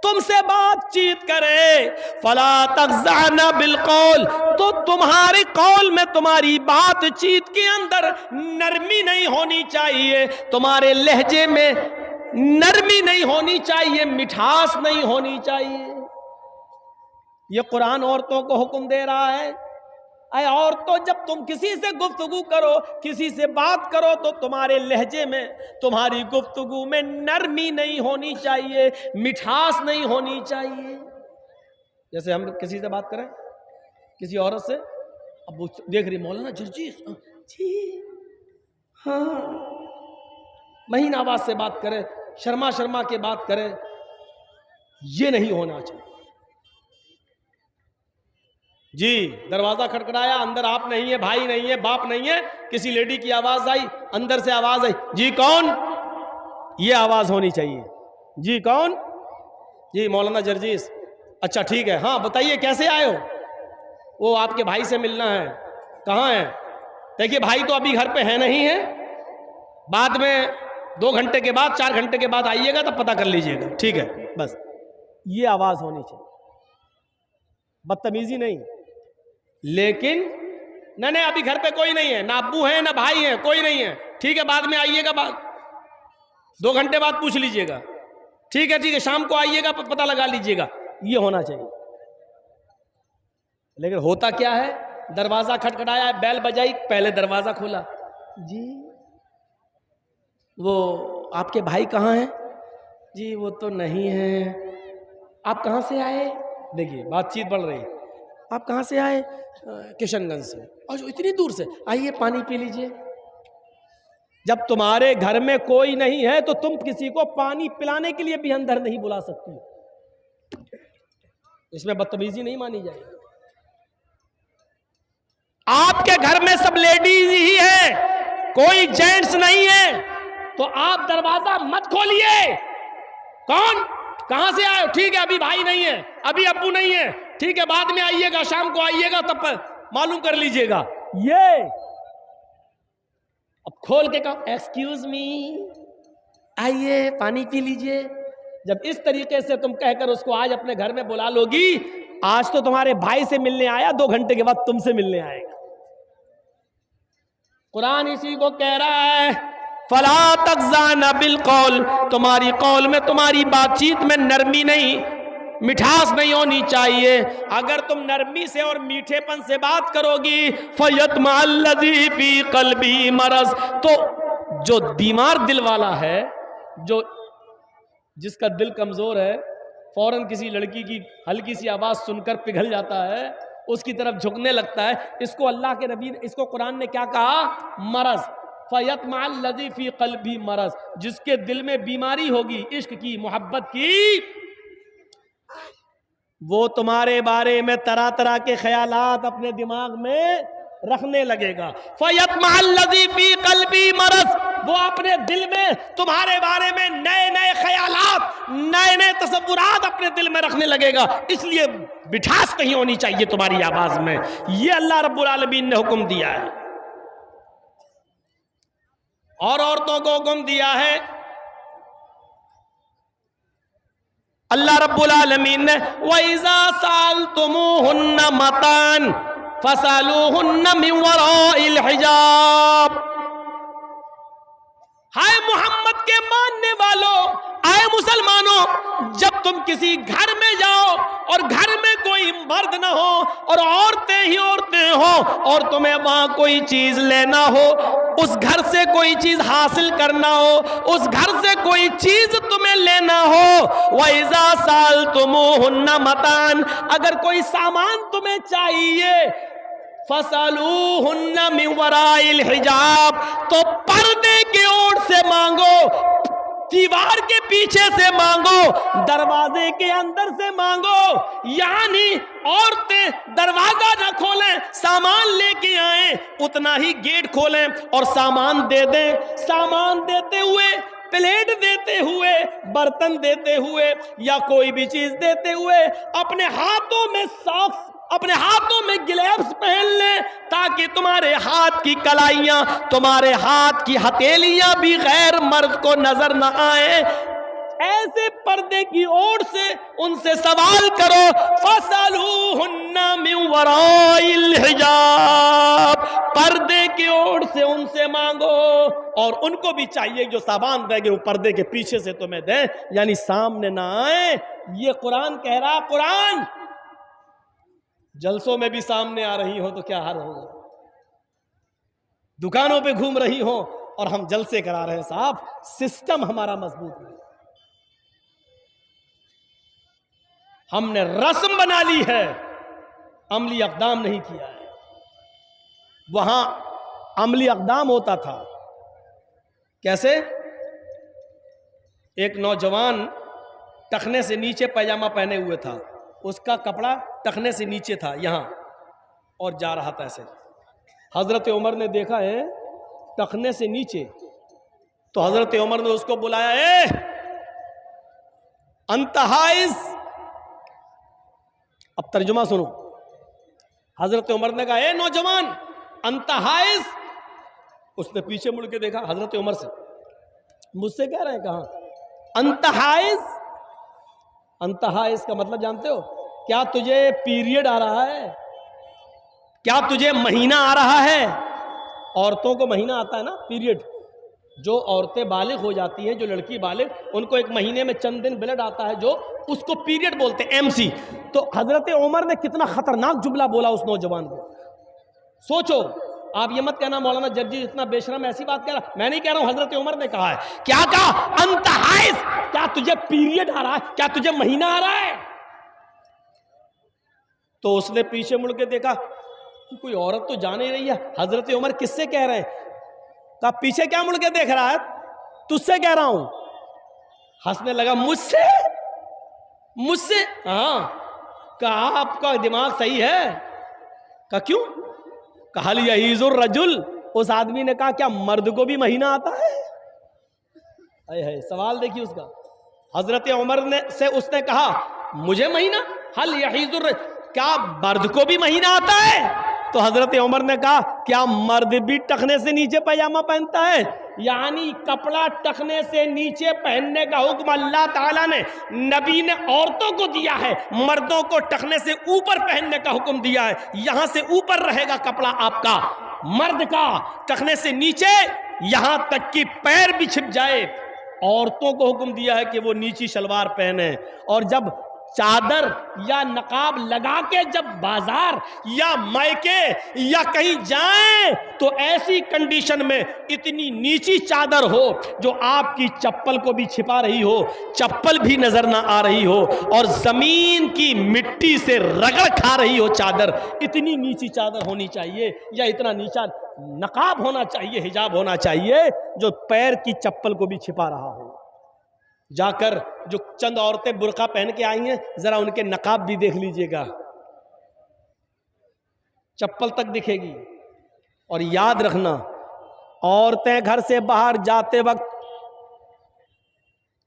Speaker 1: तुमसे बातचीत करे, फला तग़ज़ाना बिल क़ौल, तो तुम्हारे कौल में, तुम्हारी बातचीत के अंदर नरमी नहीं होनी चाहिए, तुम्हारे लहजे में नरमी नहीं होनी चाहिए, मिठास नहीं होनी चाहिए। ये कुरान औरतों को हुक्म दे रहा है। अरे औरतों, जब तुम किसी से गुफ्तगू करो, किसी से बात करो, तो तुम्हारे लहजे में, तुम्हारी गुफ्तगू में नरमी नहीं होनी चाहिए, मिठास नहीं होनी चाहिए। जैसे हम किसी से बात करें, किसी औरत से, अब वो देख रही मौलाना जर्जीस जी, हाँ, महीन आवाज से बात करे, शर्मा शर्मा के बात करे, ये नहीं होना चाहिए। जी, दरवाजा खटखटाया, अंदर आप नहीं है, भाई नहीं है, बाप नहीं है, किसी लेडी की आवाज आई, अंदर से आवाज आई, जी कौन, ये आवाज होनी चाहिए। जी कौन, जी मौलाना जर्जीस, अच्छा ठीक है, हाँ बताइए कैसे आए हो, वो आपके भाई से मिलना है, कहाँ है, देखिए भाई तो अभी घर पे है नहीं है, बाद में 2 घंटे के बाद, 4 घंटे के बाद आइएगा, तब पता कर लीजिएगा, ठीक है। बस ये आवाज होनी चाहिए, बदतमीजी नहीं। लेकिन नहीं नहीं अभी घर पे कोई नहीं है, ना अब्बू है ना भाई है, कोई नहीं है, ठीक है बाद में आइएगा, बाद 2 घंटे बाद पूछ लीजिएगा, ठीक है शाम को आइएगा, पता लगा लीजिएगा। ये होना चाहिए। लेकिन होता क्या है, दरवाजा खटखटाया, बैल बजाई, पहले दरवाजा खोला, जी वो आपके भाई कहाँ हैं? जी वो तो नहीं है। आप कहाँ से आए? देखिए बातचीत बढ़ रही है। आप कहाँ से आए? किशनगंज से। और इतनी दूर से? आइए पानी पी लीजिए। जब तुम्हारे घर में कोई नहीं है तो तुम किसी को पानी पिलाने के लिए भी अंदर नहीं बुला सकती। इसमें बदतमीजी नहीं मानी जाएगी। आपके घर में सब लेडीज ही है, कोई जेंट्स नहीं है, तो आप दरवाजा मत खोलिए। कौन? कहां से आए? ठीक है अभी भाई नहीं है, अभी अब्बू नहीं है, ठीक है बाद में आइएगा, शाम को आइएगा, तब मालूम कर लीजिएगा। ये अब खोल के कहो एक्सक्यूज मी, आइए पानी पी लीजिए। जब इस तरीके से तुम कहकर उसको आज अपने घर में बुला लोगी, आज तो तुम्हारे भाई से मिलने आया, 2 घंटे के बाद तुमसे मिलने आएगा। कुरान इसी को कह रहा है, फला तज़ाना बिल कौल, तुम्हारी कौल में, तुम्हारी बातचीत में नरमी नहीं, मिठास नहीं होनी चाहिए। अगर तुम नरमी से और मीठेपन से बात करोगी, फयतमा अल्लज़ी फी क़ल्बी मरज़, तो जो बीमार दिल वाला है, जो जिसका दिल कमजोर है, फौरन किसी लड़की की हल्की सी आवाज सुनकर पिघल जाता है, उसकी तरफ झुकने लगता है, इसको अल्लाह के नबी, इसको कुरान ने क्या कहा? मरज़। फयतमा अल्लज़ी फी क़ल्बी मरज़, जिसके दिल में बीमारी होगी, इश्क की, मोहब्बत की, वो तुम्हारे बारे में तरह तरह के ख्यालात अपने दिमाग में रखने लगेगा। फयतमा अल्लज़ी फी क़ल्बी मरज़, वो अपने दिल में तुम्हारे बारे में नए नए ख्यालात, नए नए तसव्वुरात अपने दिल में रखने लगेगा। इसलिए मिठास नहीं होनी चाहिए तुम्हारी आवाज में। ये अल्लाह रब्बुल आलमीन ने हुक्म दिया है। और औरतों को हुक्म दिया है अल्लाह रब्बुल आलमीन ने, वइज़ा सालतुमूहुन्ना मतान फसलूहुन्ना मिन वराइल हिजाब। हाय मोहम्मद के मानने वालों, आए मुसलमानों, जब तुम किसी घर में जाओ और घर में कोई मर्द ना हो और औरतें ही औरतें हो और तुम्हें वहां कोई चीज लेना हो, उस घर से कोई चीज हासिल करना हो, उस घर से कोई चीज तुम्हें लेना हो, वइज़ा सालतुमूहुन्ना मतान, अगर कोई सामान तुम्हें चाहिए, फसलूहुन्ना मिन वराइल हिजाब, तो पर्दे की ओर से मांगो, दीवार के पीछे से मांगो, दरवाजे के अंदर से मांगो। यानी औरतें दरवाजा ना खोलें, सामान लेके आए, उतना ही गेट खोलें और सामान दे दें। सामान देते हुए, प्लेट देते हुए, बर्तन देते हुए या कोई भी चीज देते हुए अपने हाथों में सॉक्स, अपने हाथों में ग्लव्स पहन ले, ताकि तुम्हारे हाथ की कलाइयां, तुम्हारे हाथ की हथेलियां भी गैर मर्द को नजर न आए। ऐसे पर्दे की ओर से उनसे सवाल करो, फसलूहुन्ना मिन वराइल हिजाब, पर्दे की ओर से उनसे मांगो। और उनको भी चाहिए जो सामान देंगे वो पर्दे के पीछे से तुम्हें दें, यानी सामने ना आए। ये कुरान कह रहा। कुरान जलसों में भी सामने आ रही हो तो क्या हाल होगा, दुकानों पे घूम रही हो और हम जलसे करा रहे हैं। साहब सिस्टम हमारा मजबूत है, हमने रस्म बना ली है, अमली अक़दाम नहीं किया है। वहां अमली अक़दाम होता था। कैसे? एक नौजवान टखने से नीचे पैजामा पहने हुए था, उसका कपड़ा टखने से नीचे था यहां, और जा रहा था ऐसे। हजरत उमर ने देखा है टखने से नीचे, तो हजरत उमर ने उसको बुलाया, ए अंतहाइज। अब तर्जुमा सुनो। हजरत उमर ने कहा, ए नौजवान अंतहाइज। उसने पीछे मुड़ के देखा हजरत उमर से, मुझसे कह रहे हैं कहा अंतहाइज। अंतहाइज का मतलब जानते हो क्या? तुझे पीरियड आ रहा है? क्या तुझे महीना आ रहा है? औरतों को महीना आता है ना, पीरियड। जो औरतें बालिग हो जाती हैं, जो लड़की बालिग, उनको एक महीने में चंद दिन ब्लड आता है, जो उसको पीरियड बोलते हैं, MC। तो हजरत उमर ने कितना खतरनाक जुमला बोला उस नौजवान को। सोचो, आप ये मत कहना मौलाना जर्जी इतना बेशरम ऐसी बात कह रहा। मैं नहीं कह रहा हूं, हजरत उमर ने कहा है। क्या कहा? अंत हाइस, क्या तुझे पीरियड आ रहा है? क्या तुझे महीना आ रहा है? तो उसने पीछे मुड़ के देखा कि कोई औरत तो जा नहीं रही है। हजरत उमर किससे कह रहे हैं? कहा पीछे क्या मुड़ के देख रहा है? तुझसे कह रहा हूं। हंसने लगा। मुझसे? मुझसे? हाँ। कहा आपका दिमाग सही है? कहा क्यों? कहा यहीजुर रजुल। उस आदमी ने कहा क्या मर्द को भी महीना आता है? है सवाल देखिए उसका। हजरत उमर ने से उसने कहा मुझे महीना? हल यहीजुर, क्या मर्द को भी महीना आता है? तो हजरत उमर ने कहा क्या मर्द भी टखने से नीचे पैजामा पहनता है? यानी कपड़ा टखने से नीचे पहनने का हुक्म अल्लाह ताला ने, नबी ने औरतों को दिया है, मर्दों को टखने से ऊपर पहनने का हुक्म दिया है। यहां से ऊपर रहेगा कपड़ा आपका, मर्द का टखने से नीचे, यहां तक कि पैर भी छिप जाए। औरतों को हुक्म दिया है कि वो नीची शलवार पहने। और जब चादर या नकाब लगा के जब बाजार या मायके या कहीं जाएं, तो ऐसी कंडीशन में इतनी नीची चादर हो जो आपकी चप्पल को भी छिपा रही हो, चप्पल भी नजर ना आ रही हो, और जमीन की मिट्टी से रगड़ खा रही हो चादर। इतनी नीची चादर होनी चाहिए, या इतना नीचा नकाब होना चाहिए, हिजाब होना चाहिए जो पैर की चप्पल को भी छिपा रहा हो। जाकर जो चंद औरतें बुर्का पहन के आई हैं, जरा उनके नकाब भी देख लीजिएगा, चप्पल तक दिखेगी। और याद रखना, औरतें घर से बाहर जाते वक्त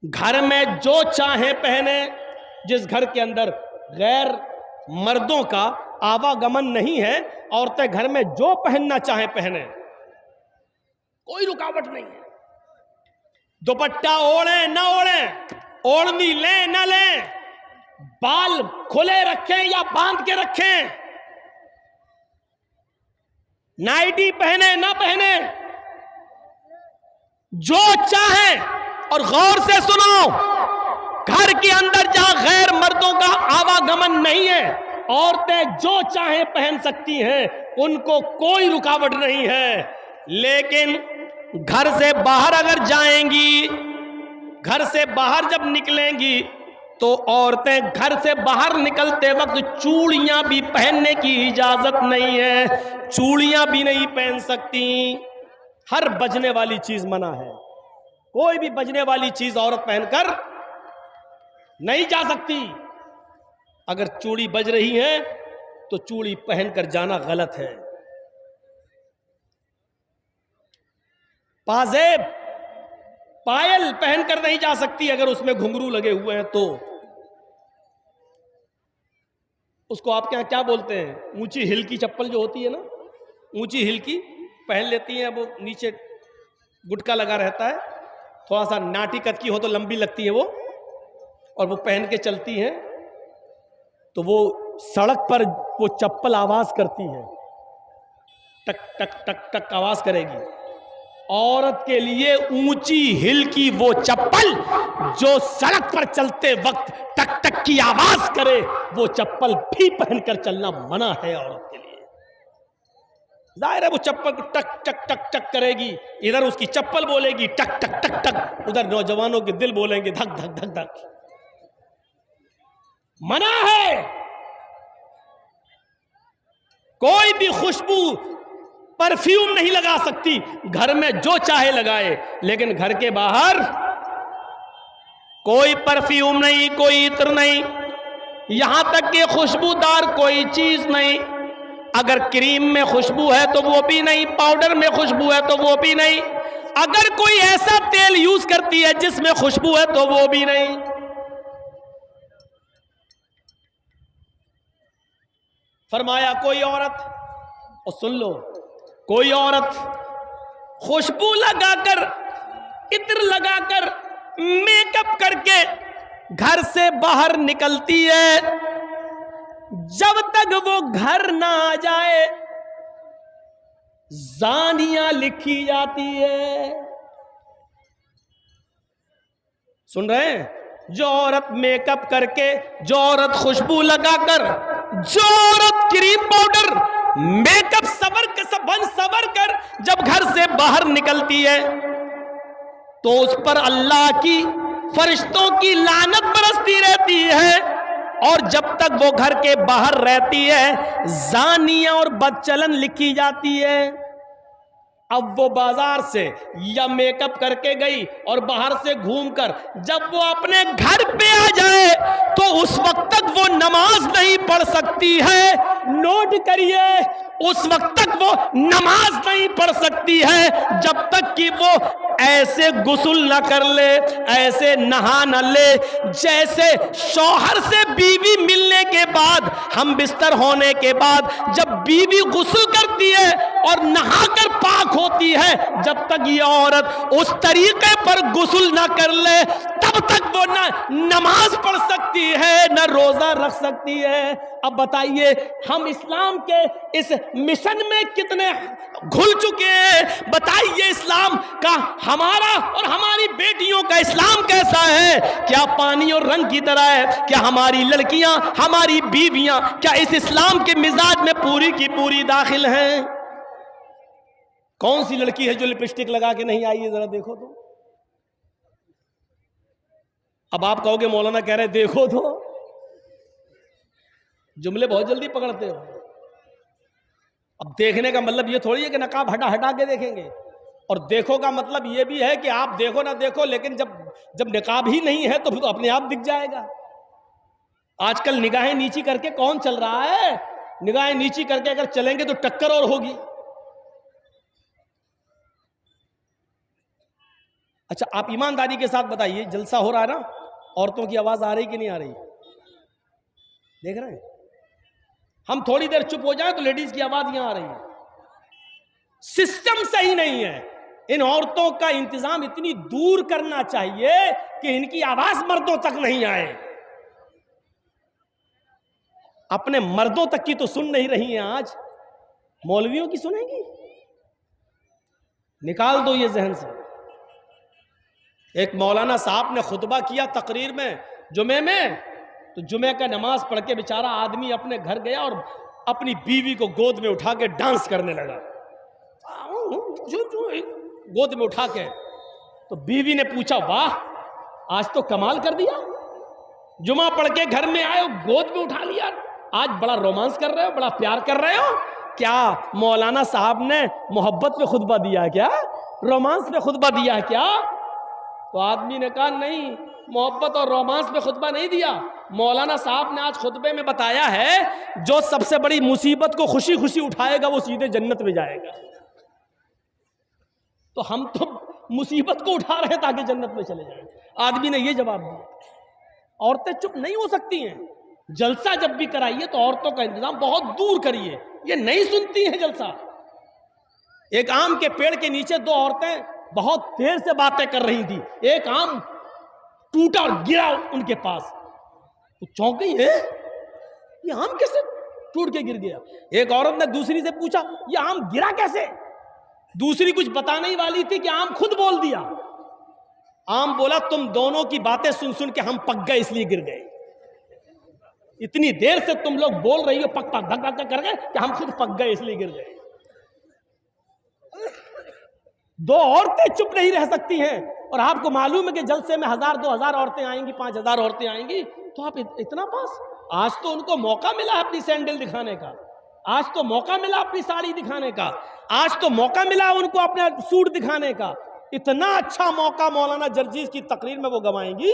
Speaker 1: घर में जो चाहे पहने। जिस घर के अंदर गैर मर्दों का आवागमन नहीं है, औरतें घर में जो पहनना चाहे पहने, कोई रुकावट नहीं है। दुपट्टा ओढ़े ना ओढ़े, ओढ़नी लें ना लें, बाल खुले रखें या बांध के रखें, नाइटी पहने ना पहने, जो चाहे। और गौर से सुनो, घर के अंदर जहां गैर मर्दों का आवागमन नहीं है, औरतें जो चाहे पहन सकती हैं, उनको कोई रुकावट नहीं है। लेकिन घर से बाहर अगर जाएंगी, घर से बाहर जब निकलेंगी, तो औरतें घर से बाहर निकलते वक्त चूड़ियां भी पहनने की इजाजत नहीं है, चूड़ियां भी नहीं पहन सकती। हर बजने वाली चीज मना है, कोई भी बजने वाली चीज औरत पहनकर नहीं जा सकती। अगर चूड़ी बज रही है तो चूड़ी पहनकर जाना गलत है। पाजेब, पायल पहनकर नहीं जा सकती अगर उसमें घुंघरू लगे हुए हैं तो। उसको आपके यहां क्या बोलते हैं? ऊंची हिल की चप्पल जो होती है ना, ऊंची हिल की पहन लेती हैं। वो नीचे गुटका लगा रहता है, थोड़ा सा नाटी कद की हो तो लंबी लगती है वो, और वो पहन के चलती हैं तो वो सड़क पर वो चप्पल आवाज करती है, टक टक टक टक आवाज करेगी। औरत के लिए ऊंची हिल की वो चप्पल जो सड़क पर चलते वक्त टक टक की आवाज करे, वो चप्पल भी पहनकर चलना मना है औरत के लिए। जाहिर है वो चप्पल टक टक टक टक करेगी, इधर उसकी चप्पल बोलेगी टक टक टक टक, उधर नौजवानों के दिल बोलेंगे धक धक धक धक। मना है। कोई भी खुशबू, परफ्यूम नहीं लगा सकती, घर में जो चाहे लगाए, लेकिन घर के बाहर कोई परफ्यूम नहीं, कोई इत्र नहीं, यहां तक कि खुशबूदार कोई चीज नहीं। अगर क्रीम में खुशबू है तो वो भी नहीं, पाउडर में खुशबू है तो वो भी नहीं, अगर कोई ऐसा तेल यूज करती है जिसमें खुशबू है तो वो भी नहीं। फरमाया कोई औरत, और सुन लो, कोई औरत खुशबू लगाकर, इत्र लगाकर, मेकअप करके घर से बाहर निकलती है, जब तक वो घर ना आ जाए जानियां लिखी जाती है। सुन रहे हैं? जो औरत मेकअप करके, जो औरत खुशबू लगाकर, जो औरत क्रीम पाउडर मेकअप सवर कर जब घर से बाहर निकलती है तो उस पर अल्लाह की, फरिश्तों की लानत बरसती रहती है। और जब तक वो घर के बाहर रहती है जानिया और बदचलन लिखी जाती है। अब वो बाजार से या मेकअप करके गई और बाहर से घूमकर जब वो अपने घर पे आ जाए तो उस वक्त तक वो नमाज नहीं पढ़ सकती है। नोट करिए, उस वक्त तक वो नमाज नहीं पढ़ सकती है जब तक कि वो ऐसे गुस्ल न कर ले, ऐसे नहा न ले जैसे शौहर से बीवी मिलने के बाद, हम बिस्तर होने के बाद जब बीवी गुस्ल करती है और नहाकर पाक होती है, जब तक ये औरत उस तरीके पर गुस्ल न कर ले तब तक वो न नमाज पढ़ सकती है, न रोजा रख सकती है। अब बताइए हम इस्लाम के इस मिशन में कितने घुल चुके हैं। बताइए इस्लाम का, हमारा और हमारी बेटियों का इस्लाम कैसा है? क्या पानी और रंग की तरह है? क्या हमारी लड़कियां, हमारी बीवियां क्या इस इस्लाम के मिजाज में पूरी की पूरी दाखिल हैं? कौन सी लड़की है जो लिपस्टिक लगा के नहीं आई है? जरा देखो तो। अब आप कहोगे मौलाना कह रहे देखो तो, जुमले बहुत जल्दी पकड़ते हो। अब देखने का मतलब ये थोड़ी है कि नकाब हटा हटा के देखेंगे, और देखो का मतलब ये भी है कि आप देखो ना देखो, लेकिन जब निकाब ही नहीं है तो फिर तो अपने आप दिख जाएगा। आजकल निगाहें नीची करके कौन चल रहा है? निगाहें नीची करके अगर चलेंगे तो टक्कर और होगी। अच्छा, आप ईमानदारी के साथ बताइए, जलसा हो रहा है ना, औरतों की आवाज आ रही कि नहीं आ रही? देख रहे हैं? हम थोड़ी देर चुप हो जाए तो लेडीज की आवाज यहां आ रही है। सिस्टम सही नहीं है। इन औरतों का इंतजाम इतनी दूर करना चाहिए कि इनकी आवाज मर्दों तक नहीं आए। अपने मर्दों तक की तो सुन नहीं रही हैं, आज मौलवियों की सुनेंगी? निकाल दो ये जहन से। एक मौलाना साहब ने खुतबा किया तकरीर में जुमे में, तो जुमे का नमाज पढ़ के बेचारा आदमी अपने घर गया और अपनी बीवी को गोद में उठा के डांस करने लगा। गोद में उठा के, तो बीवी ने पूछा, वाह आज तो कमाल कर दिया, जुमा पढ़ के घर में आए, गोद में उठा लिया, आज बड़ा रोमांस कर रहे हो, बड़ा प्यार कर रहे हो। क्या मौलाना साहब ने मोहब्बत पे खुतबा दिया क्या? रोमांस पे खुतबा दिया क्या? तो आदमी ने कहा नहीं, मोहब्बत और रोमांस पे खुतबा नहीं दिया। मौलाना साहब ने आज खुतबे में बताया है जो सबसे बड़ी मुसीबत को खुशी खुशी उठाएगा वो सीधे जन्नत में जाएगा। तो हम तो मुसीबत को उठा रहे हैं ताकि जन्नत में चले जाएं। आदमी ने ये जवाब दिया। औरतें चुप नहीं हो सकती हैं। जलसा जब भी कराइए तो औरतों का इंतजाम बहुत दूर करिए, ये नहीं सुनती हैं जलसा। एक आम के पेड़ के नीचे दो औरतें बहुत देर से बातें कर रही थी। एक आम टूटा और गिरा उनके पास, तो चौंक गई, है ये आम कैसे टूट के गिर गया? एक औरत ने दूसरी से पूछा, ये आम गिरा कैसे? दूसरी कुछ बताने ही वाली थी कि आम खुद बोल दिया। आम बोला, तुम दोनों की बातें सुन सुन के हम पक गए इसलिए गिर गए। इतनी देर से तुम लोग बोल रही हो पक पक धक धक कर गए कि हम खुद पक गए इसलिए गिर गए। दो औरतें चुप नहीं रह सकती हैं, और आपको मालूम है कि जलसे में 1000 2000 औरतें आएंगी, 5000 औरतें आएंगी, तो आप इतना पास। आज तो उनको मौका मिला अपनी सैंडल दिखाने का, आज तो मौका मिला अपनी साड़ी दिखाने का, आज तो मौका मिला उनको अपना सूट दिखाने का। इतना अच्छा मौका मौलाना जर्जीज की तकरीर में वो गवाएंगी,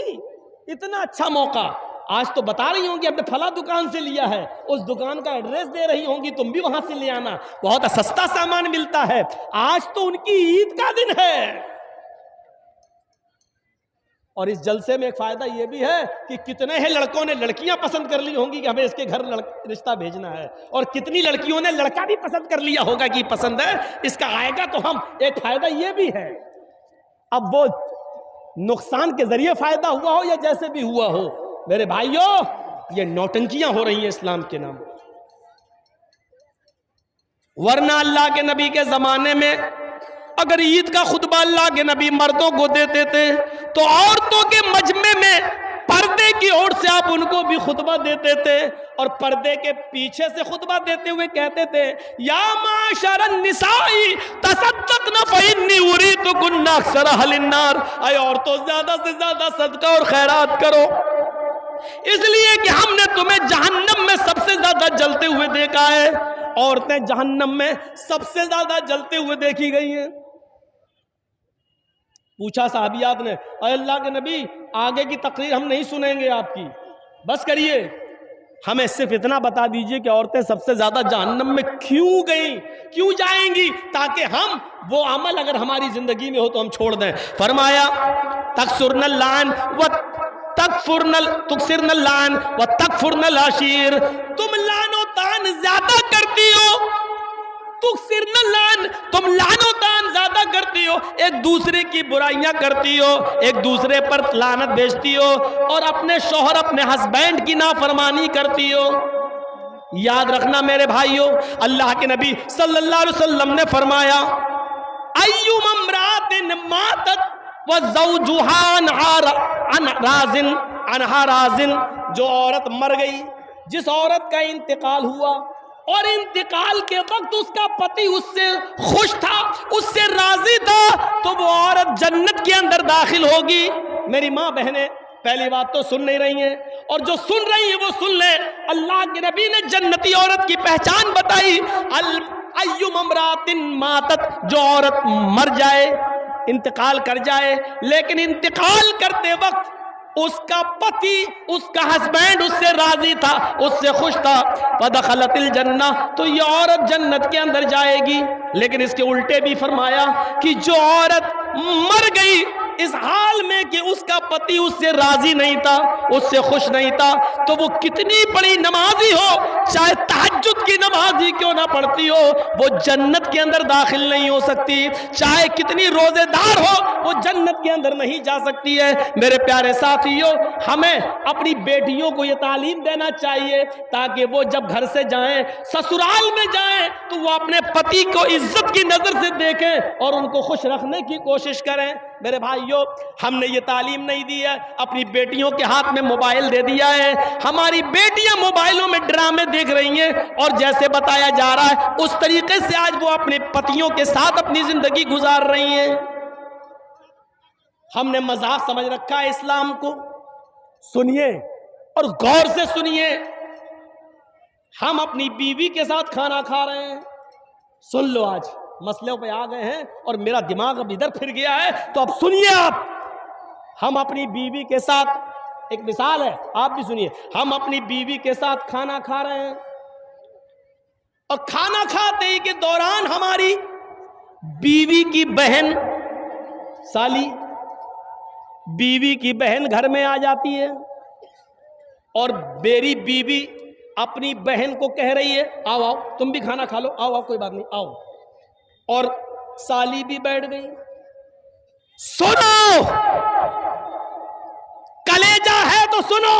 Speaker 1: इतना अच्छा मौका। आज तो बता रही होंगी अपने फला दुकान से लिया है, उस दुकान का एड्रेस दे रही होंगी, तुम भी वहां से ले आना, बहुत सस्ता सामान मिलता है। आज तो उनकी ईद का दिन है। और इस जलसे में एक फायदा यह भी है कि कितने ही लड़कों ने लड़कियां पसंद कर ली होंगी कि हमें इसके घर रिश्ता भेजना है, और कितनी लड़कियों ने लड़का भी पसंद कर लिया होगा कि पसंद है, इसका आएगा तो हम। एक फायदा यह भी है, अब वो नुकसान के जरिए फायदा हुआ हो या जैसे भी हुआ हो, मेरे भाइयों ये नौटंकियां हो रही हैं इस्लाम के नाम। वरना अल्लाह के नबी के जमाने में अगर ईद का खुतबा अल्लाह के नबी मर्दों को देते थे तो औरतों के मजमे में पर्दे की ओर से आप उनको भी खुतबा देते थे और पर्दे के पीछे से खुतबा देते हुए कहते थे, या माशरन निसाई तसद्दक़ना फ़इन्नी उरीदु कुन्ना अक्सर अहलिन नार, अय औरतों ज्यादा से ज्यादा सदका और खैरात करो, इसलिए कि हमने तुम्हें जहन्नम में सबसे ज्यादा जलते हुए देखा है। औरतें जहन्नम में सबसे ज्यादा जलते हुए देखी गई हैं। पूछा साहबियात ने, अल्लाह के नबी आगे की तकरीर हम नहीं सुनेंगे आपकी, बस करिए, हमें सिर्फ इतना बता दीजिए कि औरतें सबसे ज्यादा जहन्नम में क्यों गई, क्यों जाएंगी, ताकि हम वो अमल अगर हमारी जिंदगी में हो तो हम छोड़ दें। फरमाया तकसुरनल लान व तुकसिरनल लान व तकफुरनल आशीर, तुम लानो तान ज्यादा करती हो, तुकसिरनल लान, तुम लानो तान ज्यादा करती हो, एक दूसरे की बुराइयां करती हो, एक दूसरे पर लानत भेजती हो और अपने शौहर अपने हस्बैंड की नाफरमानी करती हो। याद रखना मेरे भाइयों, अल्लाह के नबी सल्लल्लाहु अलैहि वसल्लम ने फरमाया, अय्युम इम्रातिन मातत व ज़ौजुहा अनहा राज़िन, जो औरत मर गई, जिस औरत का इंतकाल हुआ और इंतकाल के वक्त उसका पति उससे खुश था, उससे राजी था, तो वो औरत जन्नत के अंदर दाखिल होगी। मेरी माँ बहनें पहली बात तो सुन नहीं रही हैं, और जो सुन रही हैं वो सुन ले, अल्लाह के नबी ने जन्नती औरत की पहचान बताई, अय्युम इम्रातिन मातत, जो औरत मर जाए, इंतकाल कर जाए, लेकिन इंतकाल करते वक्त उसका पति, उसका हस्बैंड उससे राजी था, उससे खुश था, फदखलतिल जन्ना, तो ये औरत जन्नत के अंदर जाएगी। लेकिन इसके उल्टे भी फरमाया कि जो औरत मर गई इस हाल में कि उसका पति उससे राजी नहीं था, उससे खुश नहीं था, तो वो कितनी बड़ी नमाजी हो, चाहे तहज्जुद की नमाजी क्यों ना पढ़ती हो, वो जन्नत के अंदर दाखिल नहीं हो सकती। चाहे कितनी रोजेदार हो, वो जन्नत के अंदर नहीं जा सकती है। मेरे प्यारे साथियों, हमें अपनी बेटियों को ये तालीम देना चाहिए ताकि वो जब घर से जाएं, ससुराल में जाएं, तो वो अपने पति को इज्जत की नजर से देखें और उनको खुश रखने की कोशिश करें। मेरे भाइयों, हमने ये तालीम नहीं दी है, अपनी बेटियों के हाथ में मोबाइल दे दिया है, हमारी बेटियां मोबाइलों में ड्रामे देख रही हैं और जैसे बताया जा रहा है उस तरीके से आज वो अपने पतियों के साथ अपनी जिंदगी गुजार रही हैं। हमने मजाक समझ रखा है इस्लाम को। सुनिए और गौर से सुनिए, हम अपनी बीवी के साथ खाना खा रहे हैं, सुन लो, आज मसलों पे आ गए हैं और मेरा दिमाग अब इधर फिर गया है, तो अब सुनिए आप। हम अपनी बीवी के साथ, एक मिसाल है, आप भी सुनिए, हम अपनी बीवी के साथ खाना खा रहे हैं और खाना खाते ही के दौरान हमारी बीवी की बहन, साली, बीवी की बहन घर में आ जाती है और मेरी बीवी अपनी बहन को कह रही है, आओ आओ तुम भी खाना खा लो, आओ आओ कोई बात नहीं आओ, और साली भी बैठ गई। सुनो, कलेजा है तो सुनो,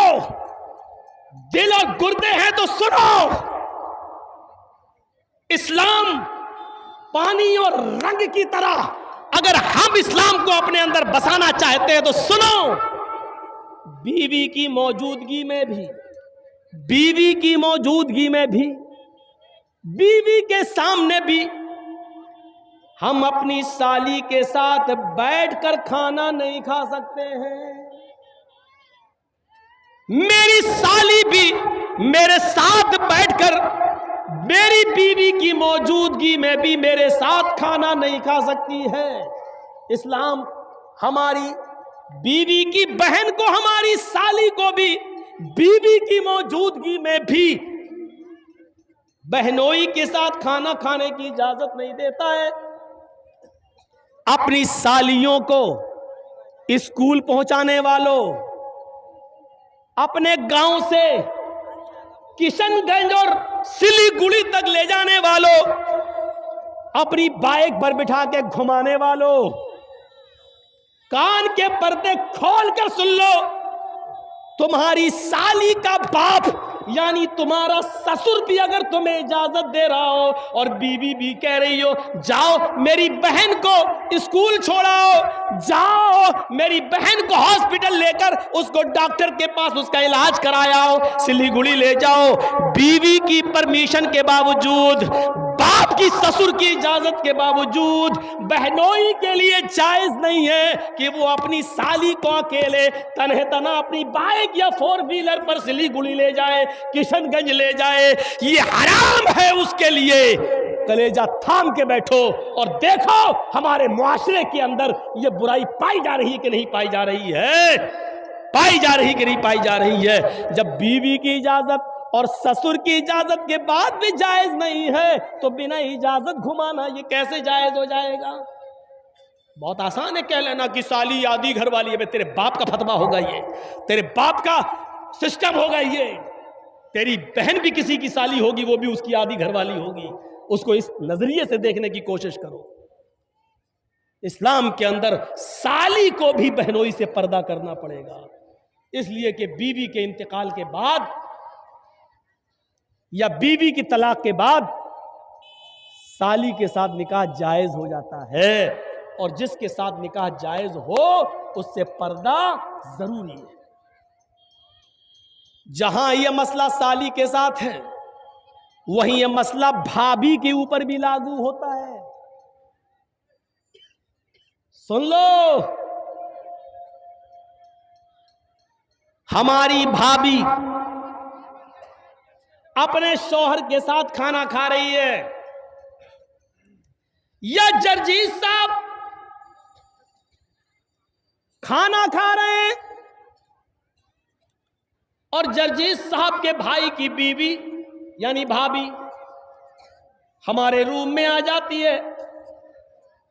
Speaker 1: दिल और गुर्दे हैं तो सुनो। इस्लाम पानी और रंग की तरह, अगर हम इस्लाम को अपने अंदर बसाना चाहते हैं तो सुनो, बीवी की मौजूदगी में भी, बीवी की मौजूदगी में भी, बीवी के सामने भी हम अपनी साली के साथ बैठकर खाना नहीं खा सकते हैं। मेरी साली भी मेरे साथ बैठकर, मेरी बीवी की मौजूदगी में भी मेरे साथ खाना नहीं खा सकती है। इस्लाम हमारी बीवी की बहन को, हमारी साली को भी बीवी की मौजूदगी में भी बहनोई के साथ खाना खाने की इजाजत नहीं देता है। अपनी सालियों को स्कूल पहुंचाने वालों, अपने गांव से किशनगंज और सिलीगुड़ी तक ले जाने वालों, अपनी बाइक पर बिठा के घुमाने वालों, कान के पर्दे खोल कर सुन लो, तुम्हारी साली का बाप यानी तुम्हारा ससुर भी अगर तुम्हें इजाजत दे रहा हो और बीवी भी कह रही हो जाओ मेरी बहन को स्कूल छोड़ाओ, जाओ मेरी बहन को हॉस्पिटल लेकर उसको डॉक्टर के पास उसका इलाज कराओ, सिलीगुड़ी ले जाओ, बीवी की परमिशन के बावजूद, बाप की ससुर की इजाजत के बावजूद बहनोई के लिए जायज नहीं है कि वो अपनी साली को अकेले तन्हे तना अपनी बाइक या 4 व्हीलर पर सिलीगुड़ी ले जाए, किशनगंज ले जाए। ये हराम है उसके लिए। कलेजा थाम के बैठो और देखो हमारे मुआशरे के अंदर ये बुराई पाई जा रही है कि नहीं पाई जा रही है, पाई जा रही कि नहीं पाई जा रही है। जब बीवी की इजाजत और ससुर की इजाजत के बाद भी जायज नहीं है तो बिना इजाजत घुमाना ये कैसे जायज हो जाएगा? बहुत आसान है कह लेना कि साली आदि घर वाली है, तेरे बाप का फतवा होगा ये, तेरे बाप का सिस्टम होगा ये। तेरी बहन भी किसी की साली होगी, वो भी उसकी आदि घर वाली होगी। उसको इस नजरिए से देखने की कोशिश करो। इस्लाम के अंदर साली को भी बहनोई से पर्दा करना पड़ेगा, इसलिए कि बीवी के इंतकाल के बाद या बीवी की तलाक के बाद साली के साथ निकाह जायज हो जाता है, और जिसके साथ निकाह जायज हो उससे पर्दा जरूरी है। जहां यह मसला साली के साथ है वहीं यह मसला भाभी के ऊपर भी लागू होता है। सुन लो, हमारी भाभी अपने शौहर के साथ खाना खा रही है, या जर्जीज साहब खाना खा रहे हैं और जर्जीज साहब के भाई की बीवी यानी भाभी हमारे रूम में आ जाती है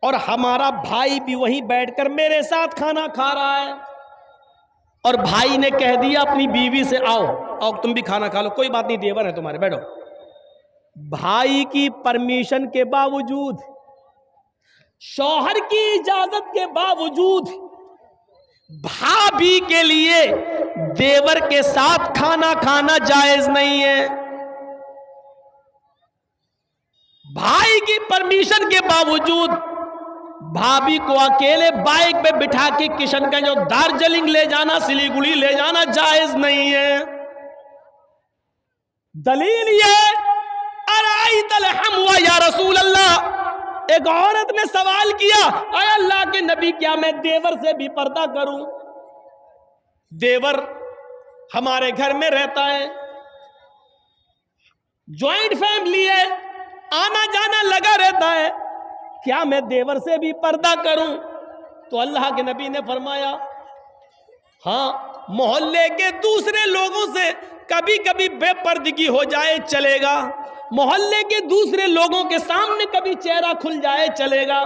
Speaker 1: और हमारा भाई भी वहीं बैठकर मेरे साथ खाना खा रहा है, और भाई ने कह दिया अपनी बीवी से आओ आओ तुम भी खाना खा लो, कोई बात नहीं देवर है तुम्हारे, बैठो। भाई की परमिशन के बावजूद, शौहर की इजाजत के बावजूद भाभी के लिए देवर के साथ खाना खाना जायज नहीं है। भाई की परमिशन के बावजूद भाभी को अकेले बाइक पे बिठा के किशनगंज और दार्जिलिंग ले जाना, सिलीगुड़ी ले जाना जायज नहीं है। दलील ये अराइतल हमवा या रसूल अल्लाह, एक औरत ने सवाल किया, अरे अल्लाह के नबी क्या मैं देवर से भी पर्दा करूं? देवर हमारे घर में रहता है, ज्वाइंट फैमिली है, आना जाना लगा रहता है, क्या मैं देवर से भी पर्दा करूं? तो अल्लाह के नबी ने फरमाया हाँ, मोहल्ले के दूसरे लोगों से कभी कभी बेपर्दगी हो जाए चलेगा, मोहल्ले के दूसरे लोगों के सामने कभी चेहरा खुल जाए चलेगा,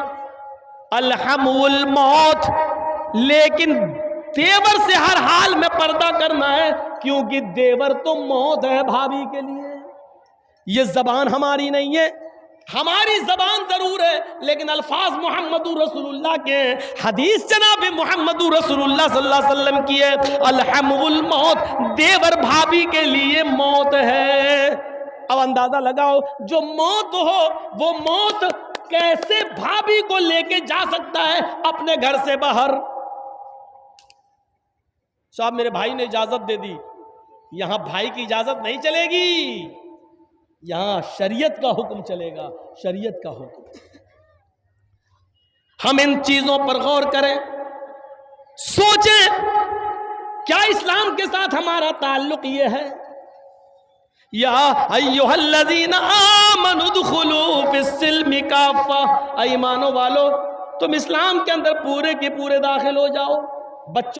Speaker 1: अलहमुल मौत, लेकिन देवर से हर हाल में पर्दा करना है, क्योंकि देवर तो मौत है भाभी के लिए। ये जबान हमारी नहीं है, हमारी जबान जरूर है, लेकिन अल्फाज मोहम्मदुर रसूलुल्लाह के, हदीस जनाब मोहम्मदुर रसूलुल्लाह सल्लल्लाहु अलैहि वसल्लम की है, अलहमुल मौत, देवर भाभी के लिए मौत है। अब अंदाजा लगाओ, जो मौत हो वो मौत कैसे भाभी को लेके जा सकता है अपने घर से बाहर? साहब मेरे भाई ने इजाजत दे दी, यहां भाई की इजाजत नहीं चलेगी, यहां शरीयत का हुक्म चलेगा, शरीयत का हुक्म। हम इन चीजों पर गौर करें, सोचें क्या इस्लाम के साथ हमारा ताल्लुक ये है? या अय्युहल्लज़ीना आमनु दुखुलू फिस्सिल्मि काफ़ा, ईमानो वालो तुम इस्लाम के अंदर पूरे के पूरे दाखिल हो जाओ। बच्चों